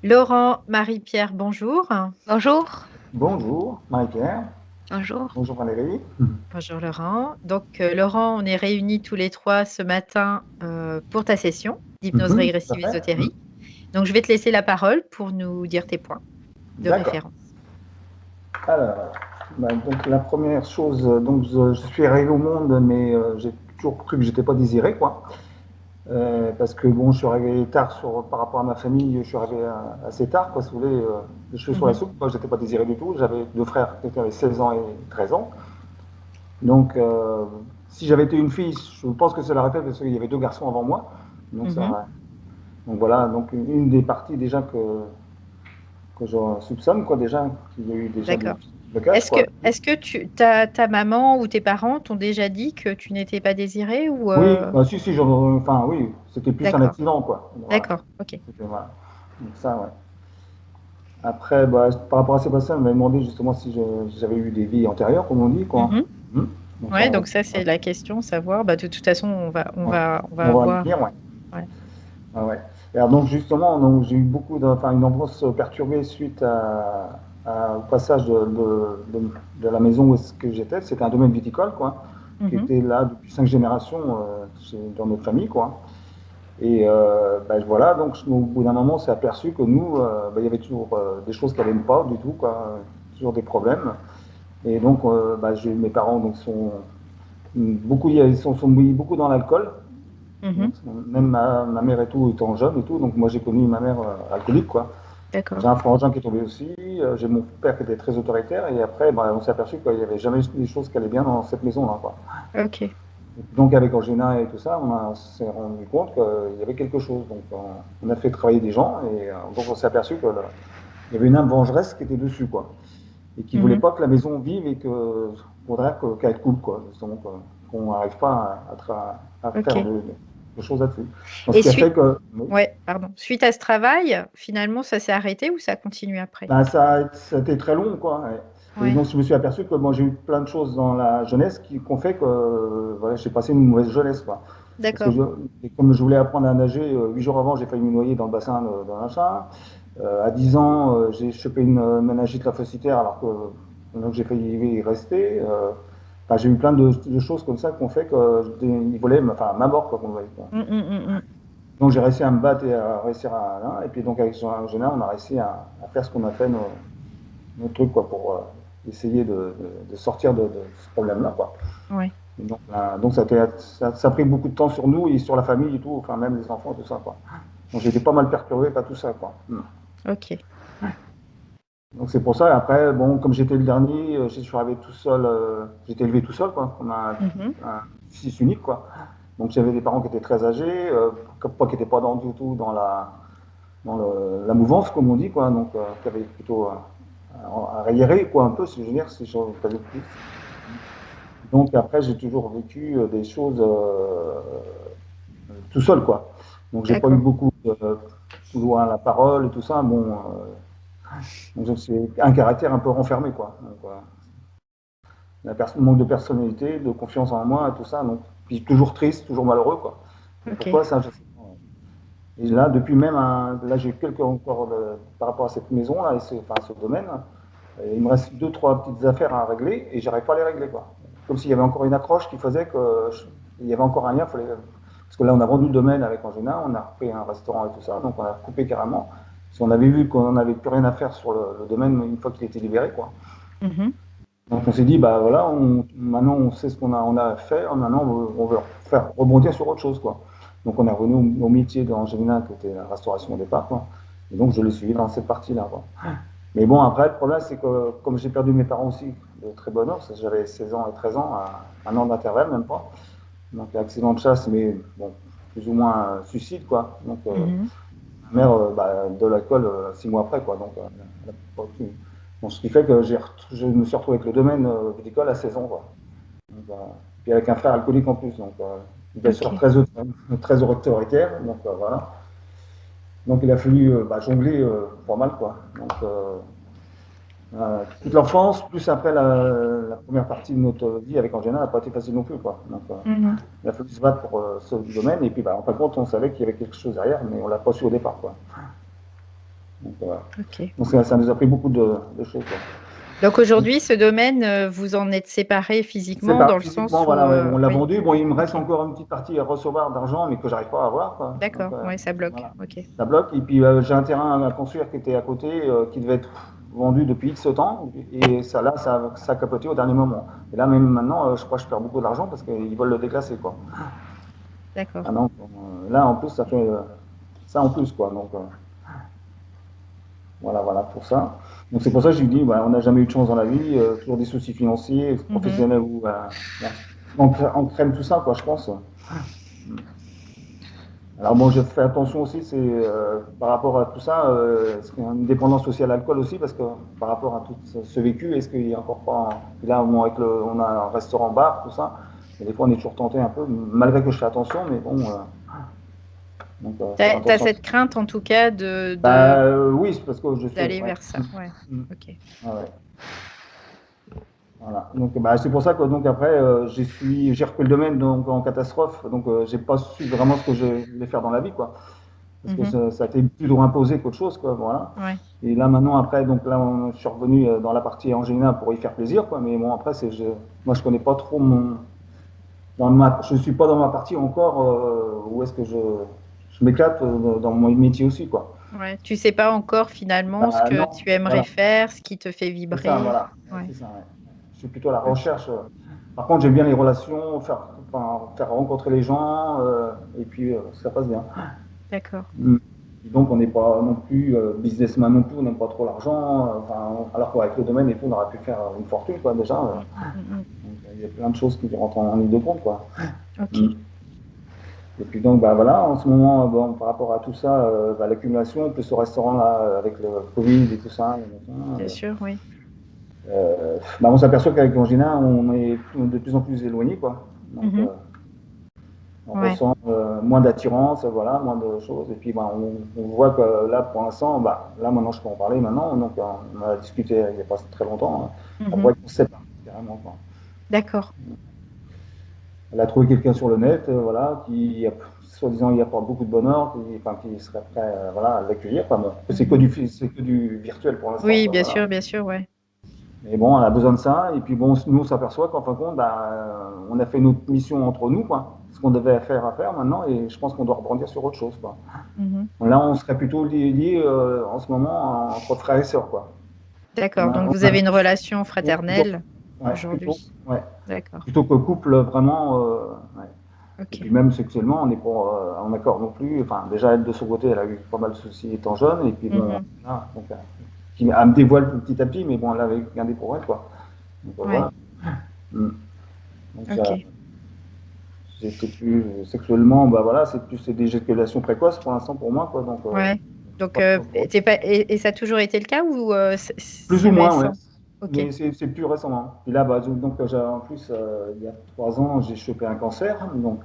Laurent, Marie-Pierre, bonjour. Bonjour. Bonjour, Marie-Pierre. Bonjour. Bonjour Valérie. Bonjour Laurent. Laurent, on est réunis tous les trois ce matin pour ta session d'hypnose Tout à régressive fait. ésotérie. Donc, je vais te laisser la parole pour nous dire tes points de D'accord. référence. Alors, donc la première chose, donc je suis arrivé au monde, mais j'ai toujours cru que j'étais pas désiré, quoi. Parce que bon, je suis arrivé tard par rapport à ma famille, je suis arrivé assez tard, quoi, si vous voulez, les cheveux sur la Mhm, soupe. Moi, j'étais pas désiré du tout. J'avais deux frères qui avaient 16 ans et 13 ans. Donc, si j'avais été une fille, je pense que ça l'aurait fait parce qu'il y avait deux garçons avant moi. Donc, mhm. donc voilà, donc une des parties déjà que je soupçonne, quoi, déjà, qu'il y a eu déjà des D'accord. petits blocages, quoi. Est-ce que ta maman ou tes parents t'ont déjà dit que tu n'étais pas désiré ou Oui, bah, si, enfin, oui, c'était plus un D'accord, accident, quoi. Voilà. d'accord, ok. Voilà. Donc ça, ouais. Après, bah, par rapport à ces personnes, on m'avait demandé justement si j'avais eu des vies antérieures, comme on dit, quoi. Mhm. Mhm. Donc ça, Ouais, donc ça c'est la question, savoir. Bah, de toute façon, ouais. on va On va y avoir. venir, ouais. Ouais. Ah ouais. Et alors donc justement, donc, j'ai eu enfin, une enfance perturbée suite au passage de la maison où est-ce que j'étais. C'était un domaine viticole, quoi, qui Mhm. était là depuis 5 générations dans notre famille, quoi. Et ben, voilà, donc au bout d'un moment, on s'est aperçu que nous, ben, il y avait toujours des choses qui n'allaient pas du tout, quoi, toujours des problèmes. Et donc, ben, mes parents donc, sont mis beaucoup dans l'alcool. Donc, Mhm. même ma mère et tout étant jeune et tout, donc moi j'ai connu ma mère alcoolique, quoi. J'ai D'accord. un frangin qui est tombé aussi, j'ai mon père qui était très autoritaire, et après ben, on s'est aperçu qu'il n'y avait jamais des choses qui allaient bien dans cette maison-là, quoi. Ok. Donc avec Angina et tout ça, on s'est rendu compte qu'il y avait quelque chose. Donc on a fait travailler des gens, et donc on s'est aperçu qu'il y avait une âme vengeresse qui était dessus, quoi. Et qui voulait Mhm. pas que la maison vive et que faudrait qu'elle coule, quoi, justement, quoi. Qu'on n'arrive pas à faire Ok. de choses là-dessus. Donc, ce Et qui a fait suite, que oui, ouais, pardon. Suite à ce travail, finalement, ça s'est arrêté ou ça continue après? ben, ça a été très long, quoi. Et Ouais. donc, je me suis aperçu que moi, j'ai eu plein de choses dans la jeunesse qui ont fait que voilà, j'ai passé une mauvaise jeunesse, quoi. Parce que D'accord. et comme je voulais apprendre à nager, 8 jours avant, j'ai failli me noyer dans le bassin de machin. À 10 ans, j'ai chopé une méningite lymphocytaire alors que donc j'ai failli y rester. Enfin, j'ai eu plein de choses comme ça qui ont fait qu'ils voulaient enfin, ma mort, quoi, qu'on voulait, quoi. Mm. Donc j'ai réussi à me battre et à réussir à. Et puis donc avec Jean Génin, on a réussi à faire ce qu'on a fait, nos trucs, quoi, pour essayer de sortir de ce problème-là, quoi. Ouais. Et donc ça a pris beaucoup de temps sur nous et sur la famille et tout, enfin même les enfants, tout ça, quoi. Donc j'étais pas mal perturbé par tout ça, quoi. Ok. Donc c'est pour ça, et après, bon, comme j'étais le dernier, je suis arrivé tout seul, j'étais élevé tout seul, quoi, comme Mhm. un fils unique, quoi. Donc j'avais des parents qui étaient très âgés, qui n'étaient pas du tout la mouvance, comme on dit, quoi, donc qui avaient plutôt arriéré, quoi, un peu, si je veux dire, si je pas dire plus. Donc après, j'ai toujours vécu des choses tout seul, quoi. Donc j'ai pas eu D'accord. beaucoup de pouvoir à la parole et tout ça, bon, donc c'est un caractère un peu renfermé, quoi. Donc, manque de personnalité, de confiance en moi et tout ça. Donc, puis toujours triste, toujours malheureux, quoi. Mais Ok. pourquoi ça, je sais pas. Et là, depuis même, là, j'ai quelques encore par rapport à cette maison là, enfin, ce domaine. Et il me reste deux, trois petites affaires à régler et j'arrive pas à les régler, quoi. Comme s'il y avait encore une accroche qui faisait il y avait encore un lien. Parce que là, on a vendu le domaine avec Angena, on a repris un restaurant et tout ça, donc on a coupé carrément. Si on avait vu qu'on n'avait plus rien à faire sur le domaine une fois qu'il était libéré, quoi. Mhm. Donc on s'est dit, bah voilà, maintenant on sait ce on a à faire, maintenant on veut faire rebondir sur autre chose, quoi. Donc on est revenu au métier d'Angelina, qui était la restauration au départ, quoi. Et donc je l'ai suivi dans cette partie-là, quoi. Mais bon, après, le problème, c'est que comme j'ai perdu mes parents aussi de très bonne heure, j'avais 16 ans et 13 ans, à un an d'intervalle, même pas. Donc accident de chasse, mais bon, plus ou moins suicide, quoi. Donc Mhm. ma mère, bah, de l'alcool 6 mois après, quoi. Donc elle a pas pu- Bon, ce qui fait que je me suis retrouvé avec le domaine viticole à 16 ans, quoi. Donc, puis avec un frère alcoolique en plus, donc bien sûr Ok. très autoritaire, donc voilà. Donc il a fallu bah, jongler pas mal, quoi. Donc toute l'enfance, plus après la première partie de notre vie avec Angena, n'a pas été facile non plus, quoi. Donc Mhm. il a fallu se battre pour sauver le domaine, et puis bah, en fin de compte, on savait qu'il y avait quelque chose derrière, mais on l'a pas su au départ, quoi. OK. Donc ça nous a pris beaucoup de choses, quoi. Donc aujourd'hui, ce domaine, vous en êtes séparés C'est physiquement pas dans le physiquement, sens voilà, où, ouais, on l'a oui, vendu. Bon, il me reste OK. encore une petite partie à recevoir d'argent, mais que j'arrive pas à avoir, quoi. Donc, D'accord, ouais, ça bloque. voilà, OK. ça bloque. Et puis j'ai un terrain à construire qui était à côté, qui devait être vendu depuis X temps, et ça là, ça a capoté au dernier moment. Et là, même maintenant, je crois que je perds beaucoup d'argent parce qu'ils veulent le déclasser, quoi. D'accord. Ah non, là, en plus, ça fait ça en plus, quoi. Donc voilà pour ça. Donc c'est pour ça que je lui dis, bah, on n'a jamais eu de chance dans la vie, toujours des soucis financiers, Mmh. professionnels ou on craigne tout ça, quoi, je pense. Alors bon, je fais attention aussi, c'est par rapport à tout ça, est-ce qu'il y a une dépendance aussi à l'alcool aussi, parce que par rapport à tout ce vécu, est-ce qu'il y a encore pas, là bon, on a un restaurant-bar, tout ça, et des fois on est toujours tenté un peu, malgré que je fais attention, mais bon, donc faire Tu as attention. cette crainte en tout cas Bah oui, c'est parce que je fais, d'aller ouais. vers ça, ouais. Mm. OK. Ah ouais. Voilà. Donc bah, c'est pour ça que donc après j'ai repris le domaine donc en catastrophe, donc j'ai pas su vraiment ce que je voulais faire dans la vie, quoi. Parce que Mmh. ça a été plutôt imposé qu'autre chose, quoi, voilà. Ouais. Et là maintenant après, donc là je suis revenu dans la partie Angelina pour y faire plaisir, quoi. Mais bon après moi je connais pas trop je suis pas dans ma partie encore où est-ce que je m'éclate dans mon métier aussi, quoi. Ouais. Tu sais pas encore finalement ce Bah que non, tu aimerais voilà, faire, ce qui te fait c'est ça, vibrer. voilà, ouais, Ouais. c'est ça. Ouais. Je suis plutôt à la OK. recherche. Par contre, j'aime bien les relations, faire rencontrer les gens, et puis ça passe bien. D'accord. Mm. Et donc, on n'est pas non plus businessman non plus, on n'aime pas trop l'argent. Alors qu'avec le domaine et tout, on aurait pu faire une fortune, quoi, déjà. Mmh. Mmh mh. Donc, il y a plein de choses qui rentrent en ligne de compte, quoi. Mm. OK. Et puis donc, bah voilà, en ce moment, bon, par rapport à tout ça, bah, l'accumulation, plus au restaurant là, avec le Covid et tout ça, Bien sûr, oui. bah, on s'aperçoit qu'avec Angina, on est de plus en plus éloigné, quoi. Donc, Mmh. on Ouais. ressent moins d'attirance, voilà, moins de choses. Et puis, bah, on voit que là, pour l'instant, bah, là, maintenant, je peux en parler maintenant. Donc, on a discuté il n'y a pas très longtemps. On Mmh. voit qu'on se sépare, carrément, quoi. D'accord. Elle a trouvé quelqu'un sur le net, voilà, qui, soi-disant, y apporte beaucoup de bonheur, qui serait prêt, voilà, à l'accueillir. Enfin, bon, c'est Mmh. que du virtuel pour l'instant, Oui, quoi, voilà. bien sûr, ouais. Mais bon, on a besoin de ça. Et puis bon, nous, on s'aperçoit qu'en fin de compte, bah, on a fait notre mission entre nous, quoi. Ce qu'on devait faire à faire maintenant, et je pense qu'on doit rebondir sur autre chose, quoi. Mmh. Là, on serait plutôt liés en ce moment entre frères et sœurs, quoi. D'accord, donc vous avez une relation Plutôt, fraternelle ouais, aujourd'hui? ouais, D'accord. plutôt que couple vraiment. Ouais. Et puis OK. même sexuellement, on n'est pas en accord non plus. Enfin, déjà, elle de son côté, elle a eu pas mal de soucis étant jeune, et puis bon, Mmh. voilà, donc, elle me dévoile petit à petit, mais bon, elle avait gardé pour elle, quoi. Donc Ouais. voilà. Mm. Donc ça, OK. j'étais plus sexuellement, bah voilà, c'est des éjaculations précoces pour l'instant pour moi, quoi. Donc Ouais. Donc, pas trop trop. tu pas et ça a toujours été le cas ou, Plus ou c'est moins, ouais. récent? OK. Mais c'est plus récemment. Et là, bah, donc en plus, il y a 3 ans, j'ai chopé un cancer, donc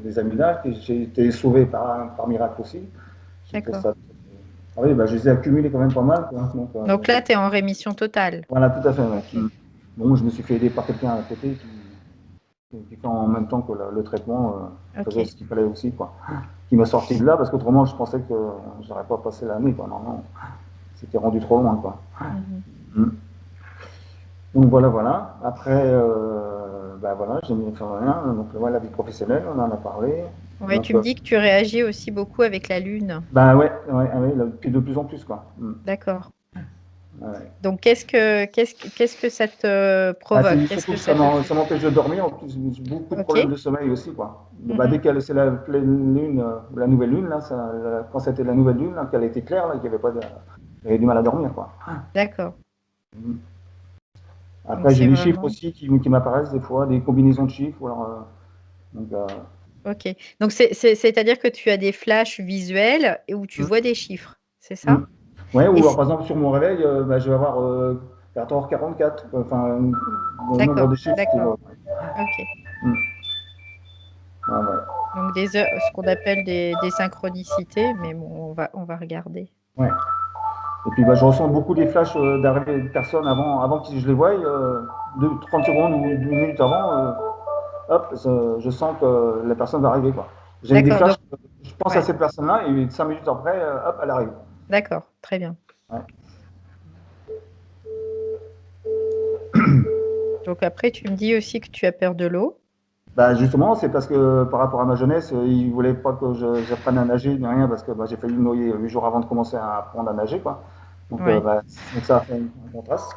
des amygdales, et j'ai été sauvé par miracle aussi. J'ai fait D'accord. ça. Ah oui, bah, je les ai accumulés quand même pas mal, quoi. Donc, Donc là, tu es en rémission totale? voilà, tout à fait, ouais. OK. Mm. Bon, je me suis fait aider par quelqu'un à côté qui fait en même temps que le traitement faisait OK. ce qu'il fallait aussi, quoi. Qui m'a sorti de là, parce qu'autrement, je pensais que j'aurais pas passé l'année, quoi. Non, non, c'était rendu trop loin, quoi. Mmh. Mm. Donc voilà, voilà. Après, bah voilà, j'ai mis enfin, rien. Donc voilà, la vie professionnelle, on en a parlé. Ouais, Donc, tu me dis que tu réagis aussi beaucoup avec la lune? bah ouais, ouais, ouais, puis de plus en plus, quoi. Mm. D'accord. Ouais. Donc qu'est-ce que ça te Bah, provoque? Qu'est-ce surtout que que ça te fait? ça m'empêche de dormir. En plus, j'ai beaucoup de problèmes OK. de sommeil aussi, quoi. Bah, Mmh. c'est la pleine lune, la nouvelle lune, là, quand c'était la nouvelle lune, là, qu'elle était claire, là, qu'il y avait pas de, j'avais du mal à dormir, quoi. D'accord. Mm. Donc Après, j'ai c'est des chiffres vraiment aussi qui m'apparaissent des fois, des combinaisons de chiffres. Ou alors, donc, OK. Donc c'est-à-dire que tu as des flashs visuels et où tu mm, vois des chiffres, c'est mm. ça? Ouais, ou Et alors, c par exemple, sur mon réveil, bah, je vais avoir 14h44, enfin, le nombre de D'accord, chiffres, tu d'accord. vois. OK. Mm. Ouais, ouais. Donc des heures ce qu'on appelle des synchronicités, mais bon, on va regarder. Ouais. Et puis bah, je ressens beaucoup des flashs d'arrivée de personnes avant que je les voie, 30 secondes ou 2 minutes avant, hop, je sens que la personne va arriver, quoi. J'ai des D'accord, flashs, donc je pense à ouais, cette personne-là et 5 minutes après, hop, elle arrive. d'accord, très bien. Ouais. Donc après, tu me dis aussi que tu as peur de l'eau. Bah justement, c'est parce que par rapport à ma jeunesse, ils voulaient pas que j'apprenne à nager ni rien parce que bah, j'ai failli me noyer 8 jours avant de commencer à apprendre à nager, quoi. Donc, Ouais. bah, donc ça a fait un contraste.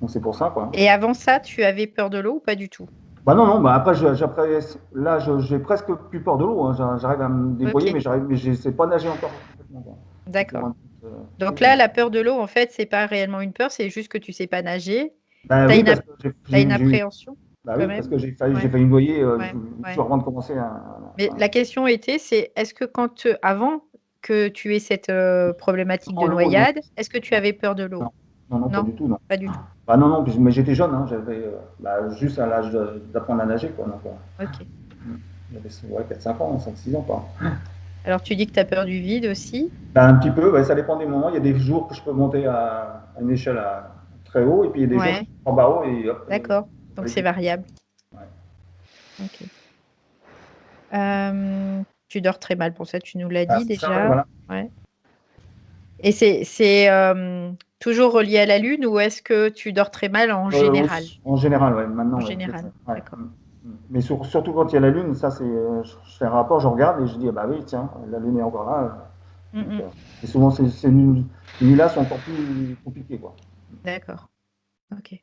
Donc c'est pour ça, quoi. Et avant ça, tu avais peur de l'eau ou pas du tout? Bah non, non, bah après, là, j'ai presque plus peur de l'eau, hein. J'arrive à me débrouiller, Ok, mais je sais pas nager encore complètement, quoi. C'est toujours d'accord. un petit Donc truc, là, hein. la peur de l'eau, en fait, c'est pas réellement une peur, c'est juste que tu sais pas nager. Bah Tu as oui, une, parce que t'as une appréhension bah quand oui, parce même? que j'ai Ouais, failli me noyer ouais, 8 jours ouais. avant de commencer Mais la question était, c'est est-ce que avant que tu aies cette problématique non, de l'eau, non, noyade, est-ce que tu avais peur de l'eau? non, non, non, pas Non, du tout, non. pas du tout. Bah non, non, mais j'étais jeune, hein, j'avais bah, juste à l'âge d'apprendre à nager, quoi. Donc, Ok. j'avais ouais, 4-5 ans, 5-6 ans, quoi. Alors tu dis que tu as peur du vide aussi? Bah, un petit peu, ouais, ça dépend des moments. Il y a des jours que je peux monter à une échelle très haut, et puis il y a des jours que je Ouais, suis en bas haut et hop, d'accord. faut Donc aller c'est vite. variable. Ouais. Ok. Tu dors très mal pour ça, tu nous l'as Ah, dit c'est ça, ouais, déjà. voilà. Ouais. Et c'est toujours relié à la lune ou est-ce que tu dors très mal en Oui, général? en général, ouais, En maintenant, ouais, général, ouais. d'accord. Mais surtout quand il y a la lune, ça c'est, je fais un rapport, je regarde et je dis, ah bah oui, tiens, la lune est encore là. Mm, Donc, mm. et souvent, ces nuits-là sont encore plus compliquées, quoi. D'accord. Ok.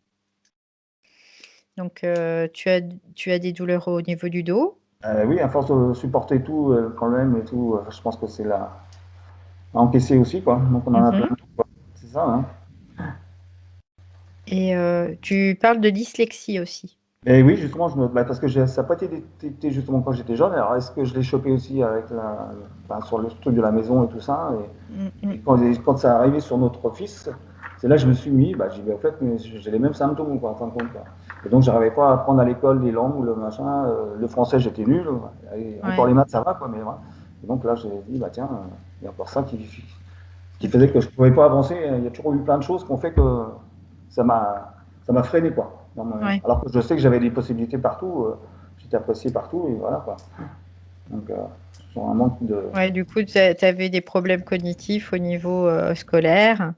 Donc tu as des douleurs au niveau du dos. Oui, à force de supporter tout, quand même, et tout, je pense que c'est là à encaisser aussi, quoi. Donc on en a plein, Mhm. quoi. C'est ça, hein. Et tu parles de dyslexie aussi. Et oui, justement, bah, parce que ça n'a pas été détecté justement quand j'étais jeune. Alors, est-ce que je l'ai chopé aussi avec enfin, sur le truc de la maison et tout ça Mm, et mm. quand ça est arrivé sur notre fils, c'est là que je me suis mis, bah, j'ai dit, en fait, mais j'ai les mêmes symptômes, quoi, en fin de compte, quoi. Et donc, j'arrivais pas à apprendre à l'école les langues ou le machin. Le français, j'étais nul. Et encore Ouais, les maths, ça va, quoi, mais voilà. Et donc là, j'ai dit, bah tiens, il y a encore ça qui faisait ok. que je ne pouvais pas avancer. Il y a toujours eu plein de choses qui ont fait que ça m'a freiné, quoi. Ouais. Alors que je sais que j'avais des possibilités partout, j'étais apprécié partout, et voilà, quoi. Donc, sur un manque de. Ouais, du coup, tu avais des problèmes cognitifs au niveau scolaire.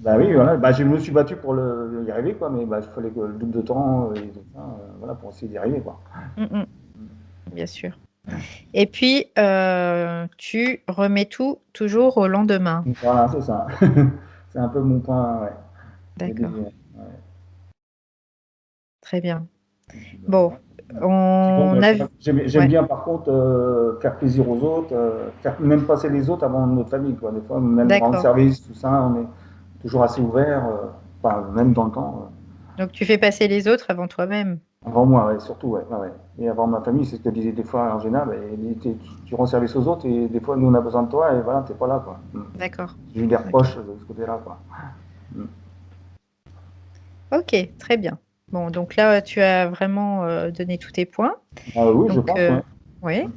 Bah oui, voilà, bah, je me suis battu pour y arriver, quoi, mais bah, il fallait que le double de temps et tout ça, voilà, pour essayer d'y arriver, quoi. Mm, mm. Bien sûr. Et puis, tu remets tout toujours au lendemain. Voilà, c'est ça. C'est un peu mon point, ouais. Il y a D'accord, ouais. très bien. Et puis, bah, Bon, voilà. Puis bon, on bah, a... j'aime Ouais, bien par contre faire plaisir aux autres, faire même passer les autres avant notre famille, quoi. Des fois, même rendre d'accord. service, tout ça, on est toujours assez ouvert, enfin, même dans le temps. Donc, tu fais passer les autres avant toi-même. Avant moi, ouais, surtout, ouais, ouais, ouais. Et avant ma famille, c'est ce que je disais des fois en général, tu rends service aux autres et des fois, nous, on a besoin de toi et voilà, t'es pas là, quoi. D'accord. J'ai eu des Ok. reproches de ce côté-là, quoi. Mm. Ok, très bien. Bon, donc là, tu as vraiment donné tous tes points. Oui, je Donc, pense, ouais. ouais.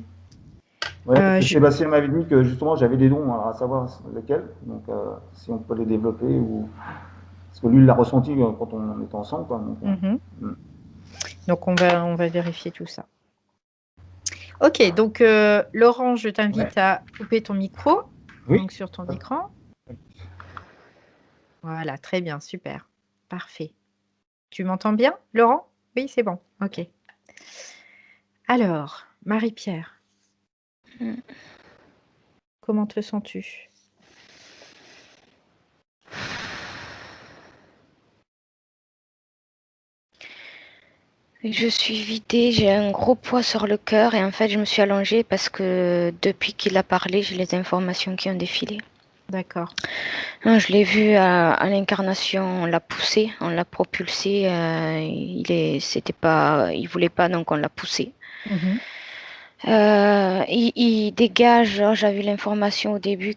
Ouais, parce que Je... Sébastien m'avait dit que justement, j'avais des dons, alors à savoir lesquels, donc si on peut les développer ou. Parce que lui, il l'a ressenti quand on était ensemble, quoi. Donc, Mhm. mm. Donc, on va vérifier tout ça. Ok, donc Laurent, je Ouais. t'invite à couper ton micro, Oui. donc sur ton écran. Voilà, très bien, super. Parfait. Tu m'entends bien, Laurent? Oui, c'est bon. Ok. Alors, Marie-Pierre, Mm. comment te sens-tu? Je suis vidée, j'ai un gros poids sur le cœur et en fait je me suis allongée parce que depuis qu'il a parlé, j'ai les informations qui ont défilé. D'accord. Je l'ai vu à l'incarnation, on l'a poussé, on l'a propulsé, il voulait pas donc on l'a poussé. Mhm. Il dégage, j'avais l'information au début,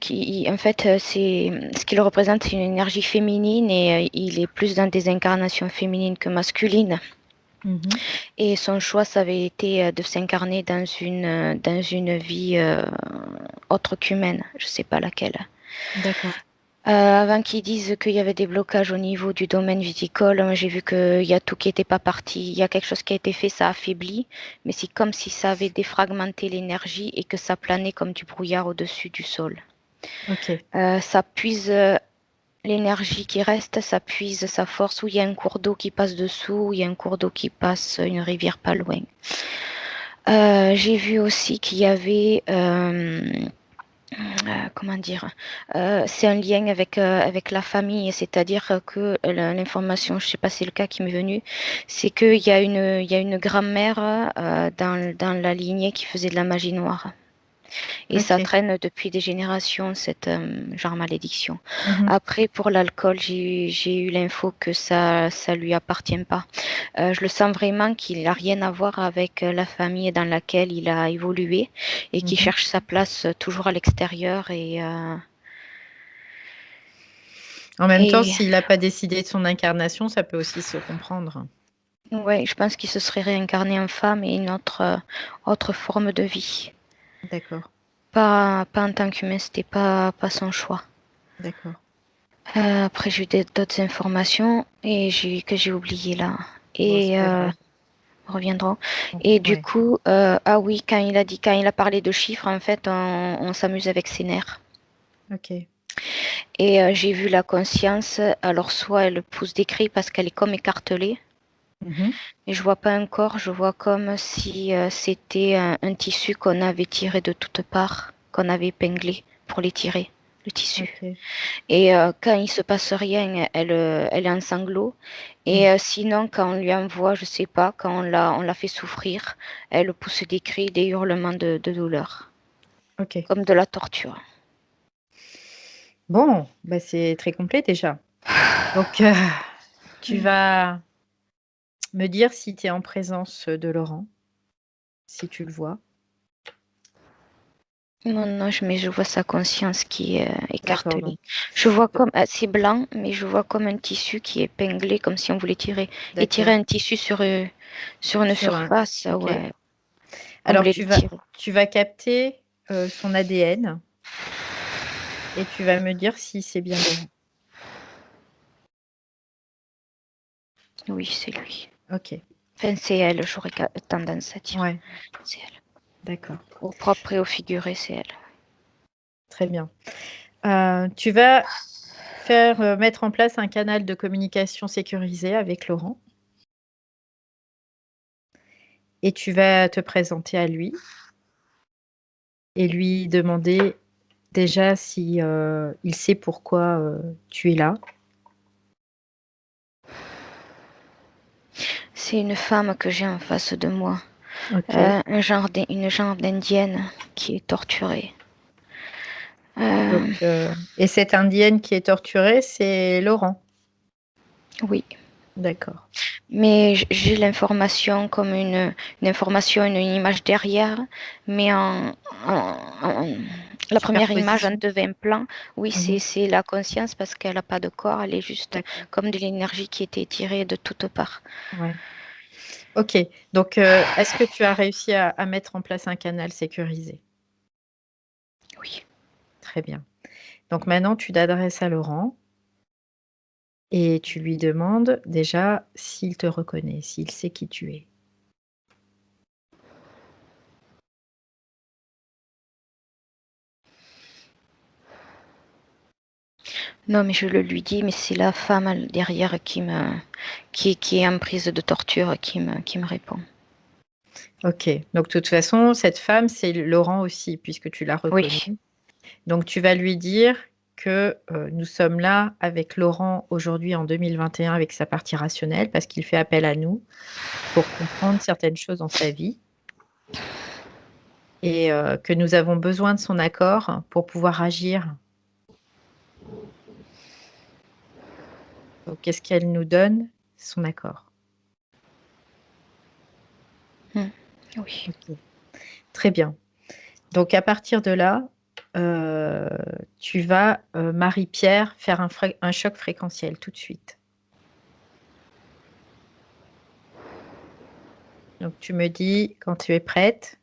en fait c'est ce qu'il représente, c'est une énergie féminine et il est plus dans des incarnations féminines que masculines. Mhm. Et son choix, ça avait été de s'incarner dans une vie autre qu'humaine, je sais pas laquelle. D'accord. Avant qu'ils disent qu'il y avait des blocages au niveau du domaine viticole, j'ai vu qu'il y a tout qui n'était pas parti. Il y a quelque chose qui a été fait, ça affaiblit, mais c'est comme si ça avait défragmenté l'énergie et que ça planait comme du brouillard au-dessus du sol. Ok. Ça puise l'énergie qui reste, ça puise sa force, où il y a un cours d'eau qui passe dessous, où il y a un cours d'eau qui passe, une rivière pas loin. J'ai vu aussi qu'il y avait, comment dire, c'est un lien avec la famille, c'est-à-dire que l'information, je ne sais pas si c'est le cas qui m'est venu, c'est qu'il y a une grand-mère dans la lignée qui faisait de la magie noire. Et ça Ok. traîne depuis des générations, cette genre malédiction. Mhm. Après, pour l'alcool, j'ai eu l'info que ça lui appartient pas. Je le sens vraiment qu'il n'a rien à voir avec la famille dans laquelle il a évolué et qu'il Mhm. cherche sa place toujours à l'extérieur En même temps, et s'il n'a pas décidé de son incarnation, ça peut aussi se comprendre. ouais, je pense qu'il se serait réincarné en femme et une autre forme de vie. D'accord, Pas en tant qu'humain, c'était pas son choix. d'accord. Après, j'ai eu d'autres informations et que j'ai oublié là. Bon, c'est Et pas grave. reviendront. Bon, Et du ouais. coup, ah oui, quand il a parlé de chiffres, en fait, on s'amuse avec ses nerfs. Ok. Et j'ai vu la conscience. Alors, soit elle pousse des cris parce qu'elle est comme écartelée. Mhm. Et je vois pas un corps, je vois comme si c'était un tissu qu'on avait tiré de toutes parts, qu'on avait épinglé pour les tirer, le tissu. Ok. Et quand il se passe rien, elle est en sanglots. Mm. Et sinon, quand on lui envoie, je sais pas, quand on l'a fait souffrir, elle pousse des cris, des hurlements de douleur, Ok. comme de la torture. Bon, bah c'est très complet déjà. Donc, tu vas me dire si tu es en présence de Laurent, si tu le vois. Non, non, mais je vois sa conscience qui est D'accord, donc. écartelée. Je vois comme, c'est blanc, mais je vois comme un tissu qui est épinglé, comme si on voulait étirer D'accord. un tissu sur une Sur un. surface, Ok. ouais, on Alors, voulait l'étirer. tu vas capter son ADN et tu vas me dire si c'est bien Laurent. Oui, c'est lui. Ok. Enfin, c'est elle, j'aurais tendance à dire. Ouais, C'est elle. d'accord. Au propre et au figuré, c'est elle. Très bien. Tu vas faire mettre en place un canal de communication sécurisé avec Laurent et tu vas te présenter à lui et lui demander déjà si il sait pourquoi tu es là. C'est une femme que j'ai en face de moi. Ok. Une genre d'indienne qui est torturée. Euh, Donc, et cette indienne qui est torturée, c'est Laurent. oui. D'accord. Mais j'ai l'information comme une information, une image derrière, mais la première image en Superposition. devient plan. Oui, Mhm. c'est la conscience parce qu'elle n'a pas de corps, elle est juste D'accord. comme de l'énergie qui était tirée de toutes parts. Ouais. Ok. Donc, est-ce que tu as réussi à mettre en place un canal sécurisé? Oui. Très bien. Donc maintenant, tu t'adresses à Laurent et tu lui demandes déjà s'il te reconnaît, s'il sait qui tu es. Non, mais je le lui dis, mais c'est la femme derrière qui est en prise de torture qui me répond. Ok. Donc, de toute façon, cette femme, c'est Laurent aussi, puisque tu l'as reconnue. Oui, Donc, tu vas lui dire que nous sommes là avec Laurent aujourd'hui en 2021 avec sa partie rationnelle, parce qu'il fait appel à nous pour comprendre certaines choses dans sa vie et que nous avons besoin de son accord pour pouvoir agir. Donc, qu'est-ce qu'elle nous donne? Son accord. oui. Ok. Très bien. Donc, à partir de là, euh, tu vas, Marie-Pierre, faire un choc fréquentiel tout de suite. Donc, tu me dis quand tu es prête.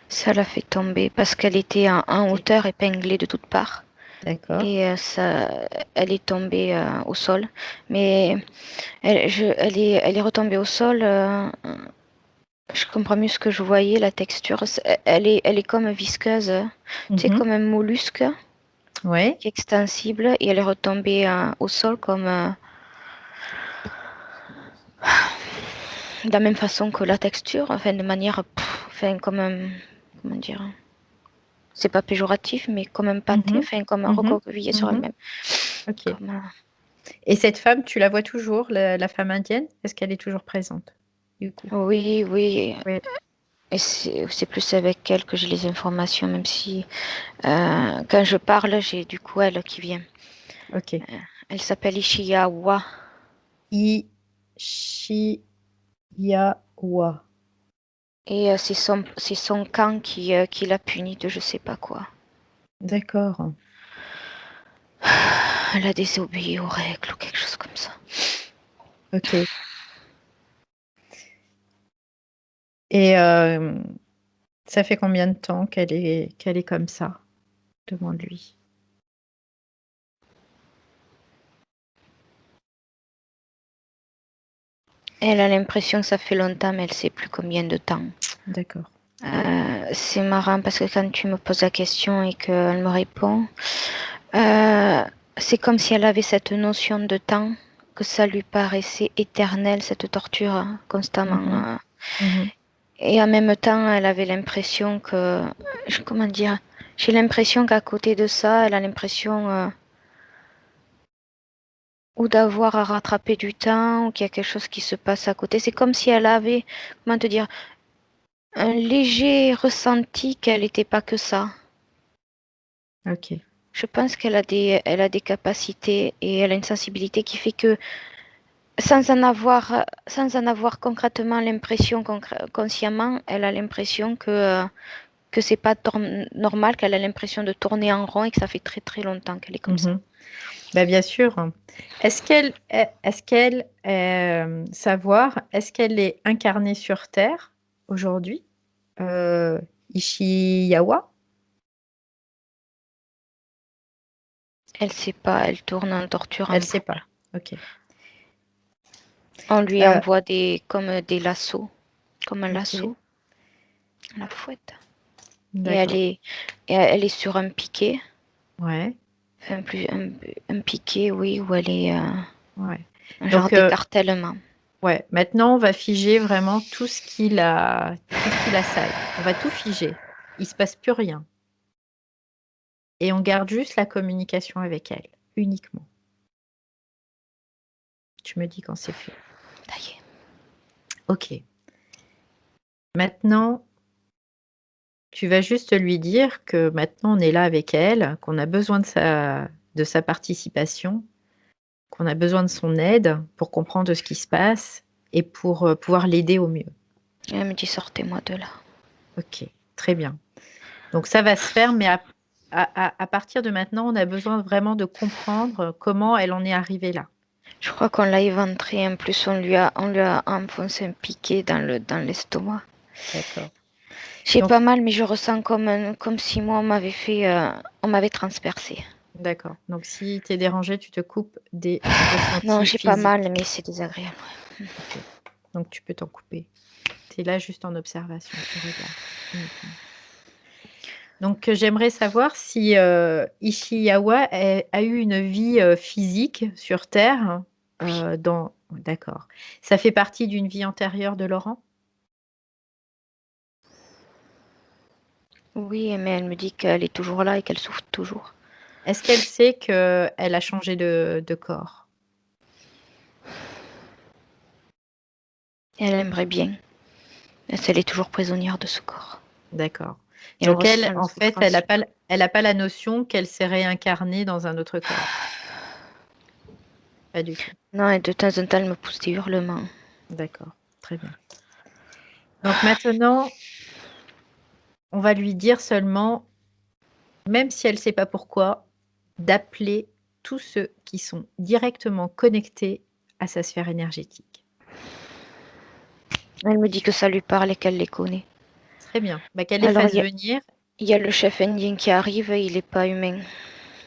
Ça l'a fait tomber parce qu'elle était en Ok. hauteur épinglée de toutes parts. D'accord. Et elle est tombée au sol. Mais elle est retombée au sol. Je comprends mieux ce que je voyais, la texture. Elle est comme visqueuse, tu sais, Mhm. comme un mollusque. Ouais. qui est extensible et elle est retombée au sol comme de la même façon que la texture, enfin de manière, enfin comme un, comment dire, c'est pas péjoratif, mais comme un pâté, Mhm. enfin comme un Mhm. recroquevillé sur Mhm. elle-même. Ok. Comme, Et cette femme, tu la vois toujours, la femme indienne? Est-ce qu'elle est toujours présente, du coup? oui, oui. Oui. Et c'est plus avec elle que j'ai les informations, même si quand je parle, j'ai du coup elle qui vient. Ok. Elle s'appelle Ishiyawa. Ishiyawa. Et c'est son camp qui l'a puni de je sais pas quoi. D'accord. Elle a désobéi aux règles ou quelque chose comme ça. Ok. Et ça fait combien de temps qu'elle est comme ça devant lui? Elle a l'impression que ça fait longtemps, mais elle sait plus combien de temps. D'accord. C'est marrant parce que quand tu me poses la question et qu'elle me répond, c'est comme si elle avait cette notion de temps, que ça lui paraissait éternel, cette torture constamment. Mhm. Et en même temps, elle avait l'impression que, comment dire, j'ai l'impression qu'à côté de ça, elle a l'impression ou d'avoir à rattraper du temps, ou qu'il y a quelque chose qui se passe à côté. C'est comme si elle avait, comment te dire, un léger ressenti qu'elle n'était pas que ça. Ok. Je pense elle a des capacités et elle a une sensibilité qui fait que sans en avoir concrètement l'impression consciemment, elle a l'impression que c'est pas normal, qu'elle a l'impression de tourner en rond et que ça fait très très longtemps qu'elle est comme ça. Mhm. Bah, bien sûr. Est-ce qu'elle est incarnée sur Terre aujourd'hui, euh, Ishiyawa? Elle sait pas, elle tourne en torture Elle en sait pas. boucle. Ok. On lui Euh, envoie comme des lassos, comme un ok. lasso, la fouette. Et D'accord. elle est sur un piquet, Ouais. enfin plus un piquet, oui, où elle est Ouais. un genre Donc, d'écartèlement. ouais. Maintenant, on va figer vraiment tout ce qu'il assaille. On va tout figer. Il se passe plus rien. Et on garde juste la communication avec elle, uniquement. Tu me dis quand c'est fait. Ça y est. Ok. Maintenant, tu vas juste lui dire que maintenant on est là avec elle, qu'on a besoin de sa participation, qu'on a besoin de son aide pour comprendre ce qui se passe et pour pouvoir l'aider au mieux. Elle me dit sortez-moi de là. Ok, très bien. Donc ça va se faire, mais à partir de maintenant, on a besoin vraiment de comprendre comment elle en est arrivée là. Je crois qu'on l'a éventré, en plus on lui a enfoncé un piquet dans l'estomac. D'accord. J'ai Donc, pas mal, mais je ressens comme si moi on m'avait transpercé. d'accord. Donc si tu es dérangé, tu te coupes des Non, ressentis j'ai pas mal, physiques. mais c'est désagréable. Ok. Donc tu peux t'en couper. Tu es là juste en observation, tu regardes uniquement. Donc j'aimerais savoir si Ishiyawa a eu une vie physique sur Terre. D'accord. Ça fait partie d'une vie antérieure de Laurent? Oui, mais elle me dit qu'elle est toujours là et qu'elle souffre toujours. Est-ce qu'elle sait qu'elle a changé de corps? Elle aimerait bien. Elle est toujours prisonnière de ce corps. D'accord. Et elle Donc elle, ressent la en fait, elle souffrance. n'a pas la notion qu'elle s'est réincarnée dans un autre corps. Pas du tout. Non, et de temps en temps, elle me pousse des hurlements. D'accord. Très bien. Donc maintenant, on va lui dire seulement, même si elle ne sait pas pourquoi, d'appeler tous ceux qui sont directement connectés à sa sphère énergétique. Elle me dit que ça lui parle et qu'elle les connaît. Très bien. Bah, qu'elle les Alors, fasse venir. il y a le chef indien qui arrive, il n'est pas humain.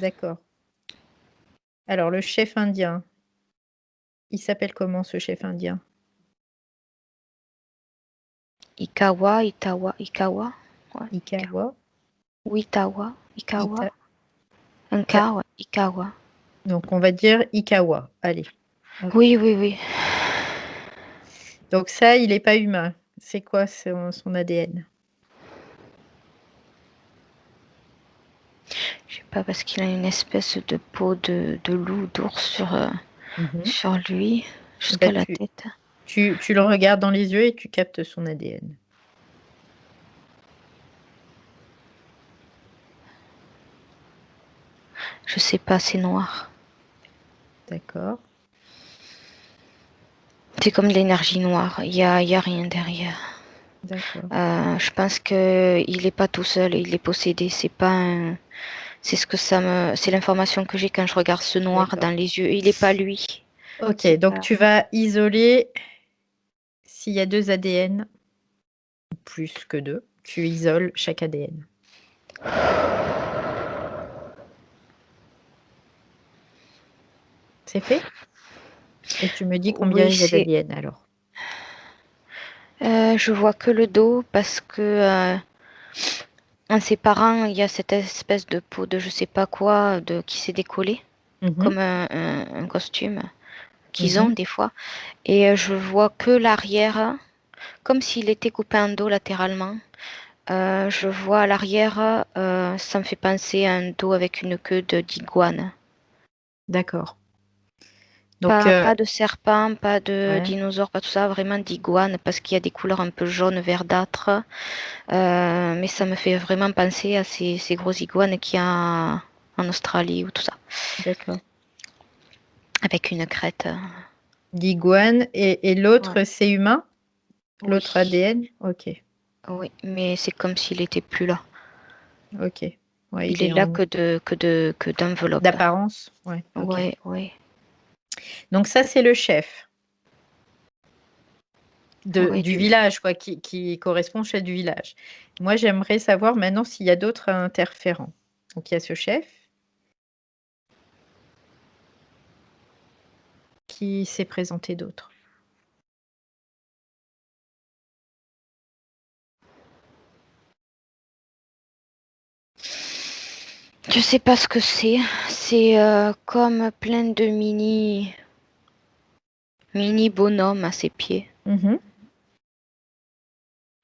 D'accord. Alors, le chef indien, il s'appelle comment ce chef indien? Ikawa. Ouais, Ikawa? Ou Itawa. Ikawa. Ita, Un K, ouais. Ikawa. Donc, on va dire Ikawa. Allez. Hop. Oui, oui, oui. Donc, ça, il n'est pas humain. C'est quoi son ADN? Je sais pas, parce qu'il a une espèce de peau de loup, d'ours sur lui, jusqu'à Bah, la tête. tu le regardes dans les yeux et tu captes son ADN. Je sais pas, c'est noir. D'accord. C'est comme de l'énergie noire, il y a rien derrière. D'accord. Je pense qu'il n'est pas tout seul, il est possédé. C'est pas un... C'est ce que c'est l'information que j'ai quand je regarde ce noir dans les yeux. Il n'est pas lui. Ok, donc tu vas isoler s'il y a 2 ADN, ou plus que 2, tu isoles chaque ADN. C'est fait? Et tu me dis combien Oui, il y a d'ADN alors? Je vois que le dos parce que en séparant, il y a cette espèce de peau de je sais pas quoi qui s'est décollée, comme un costume qu'ils ont des fois. Et je vois que l'arrière, comme s'il était coupé en dos latéralement. Je vois à l'arrière, ça me fait penser à un dos avec une queue d'iguane. D'accord. Donc, Pas de serpent, pas de ouais. dinosaure, pas tout ça, vraiment d'iguane, parce qu'il y a des couleurs un peu jaune, verdâtre. Mais ça me fait vraiment penser à ces gros iguanes qu'il y a en Australie ou tout ça. D'accord. Avec une crête. L'iguane et l'autre, Ouais. c'est humain? L'autre Oui. ADN? Ok. Oui, mais c'est comme s'il était plus là. Ok. Ouais, Il est là que d'enveloppe. d'apparence? Ouais. Ok. Ouais, ouais. Donc ça, c'est le chef Ouais, du village, quoi, qui correspond au chef du village. Moi, j'aimerais savoir maintenant s'il y a d'autres interférents. Donc, il y a ce chef qui s'est présenté d'autres. Je sais pas ce que c'est. C'est comme plein de mini bonhommes à ses pieds.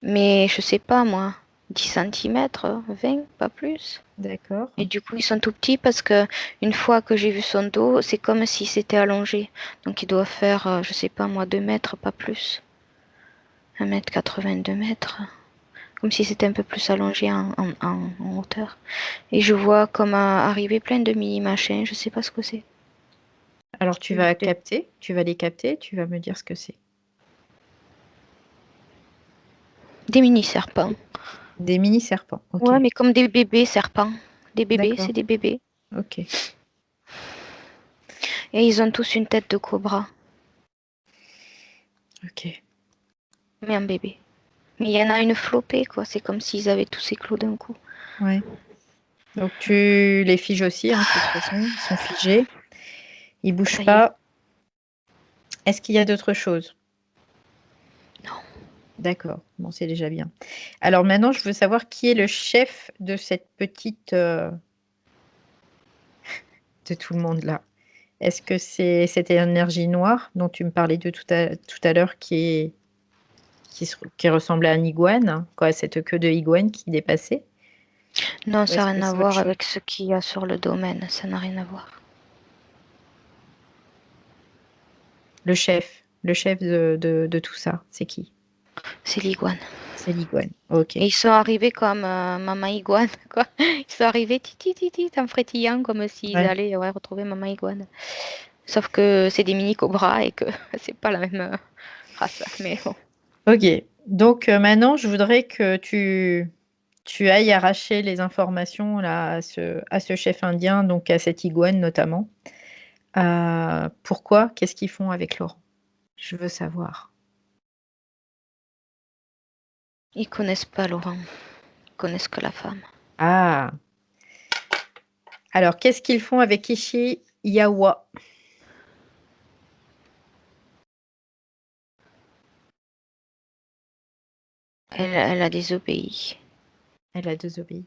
Mais je sais pas moi, 10 centimètres, 20, pas plus. D'accord. Et du coup, ils sont tout petits parce que une fois que j'ai vu son dos, c'est comme s'il s'était allongé. Donc il doit faire, je sais pas moi, 2 mètres, pas plus. 1,82 m, 2 mètres. Comme si c'était un peu plus allongé en hauteur. Et je vois comme arriver plein de mini machins, je sais pas ce que c'est. Alors, tu vas capter, tu vas les capter, tu vas me dire ce que c'est. Des mini serpents. Des mini serpents, ok. Ouais, mais comme des bébés serpents. Des bébés, D'accord. c'est des bébés. Ok. Et ils ont tous une tête de cobra. Ok. Mais un bébé. Mais il y en a une flopée, quoi. C'est comme s'ils avaient tous éclos d'un coup. Ouais. Donc, tu les figes aussi, hein, de toute façon. Ils sont figés. Ils bougent Ça y est. pas. Est-ce qu'il y a d'autres choses? Non. D'accord. Bon, c'est déjà bien. Alors maintenant, je veux savoir qui est le chef de cette petite... de tout le monde là. Est-ce que c'est cette énergie noire dont tu me parlais de tout à l'heure qui ressemblait à un iguane, hein, quoi, cette queue de iguane qui dépassait? Non, Ou ça est-ce n'a que rien à c'est autre voir chose? avec ce qu'il y a sur le domaine. Ça n'a rien à voir. Le chef de tout ça, c'est qui? C'est l'iguane. C'est l'iguane. Ok. Et ils sont arrivés comme maman iguane, quoi. Ils sont arrivés titi en frétillant comme s'ils Ouais. allaient retrouver maman iguane. Sauf que c'est des mini cobras et que c'est pas la même race. Mais bon. Ok. Donc maintenant, je voudrais que tu ailles arracher les informations là, à ce chef indien, donc à cette iguane notamment. Pourquoi? Qu'est-ce qu'ils font avec Laurent? Je veux savoir. Ils connaissent pas Laurent. Ils connaissent que la femme. Ah! Alors, qu'est-ce qu'ils font avec Ishi Yawa? Elle a désobéi. Elle a désobéi.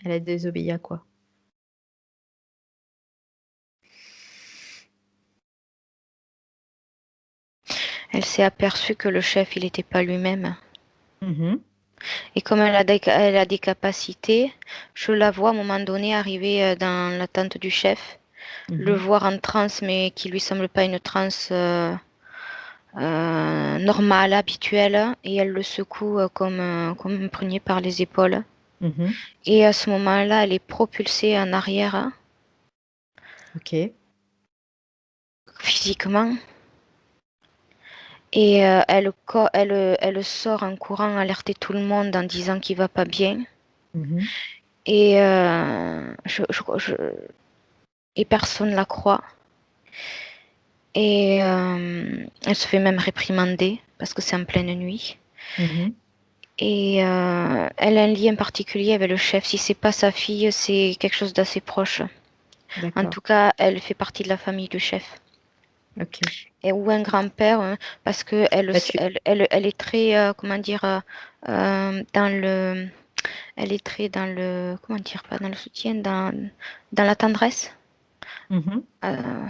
Elle a désobéi à quoi? Elle s'est aperçue que le chef, il n'était pas lui-même. Mhm. Et comme elle a des capacités, je la vois à un moment donné arriver dans la tente du chef, le Mhm. voir en transe, mais qui lui semble pas une transe normale, habituelle, et elle le secoue comme imprégnée par les épaules. Mhm. Et à ce moment-là, elle est propulsée en arrière, Ok. physiquement, et elle sort en courant alerter tout le monde en disant qu'il va pas bien. Mhm. Et, et personne la croit. Et elle se fait même réprimander parce que c'est en pleine nuit. Mhm. Et elle a un lien particulier avec le chef. Si c'est pas sa fille, c'est quelque chose d'assez proche. En D'accord. tout cas, elle fait partie de la famille du chef. Ok. Et ou un grand-père, parce que Bah, tu... elle est très, comment dire, dans le, elle est très dans le, comment dire, pas dans le soutien, dans la tendresse. Mhm. Euh,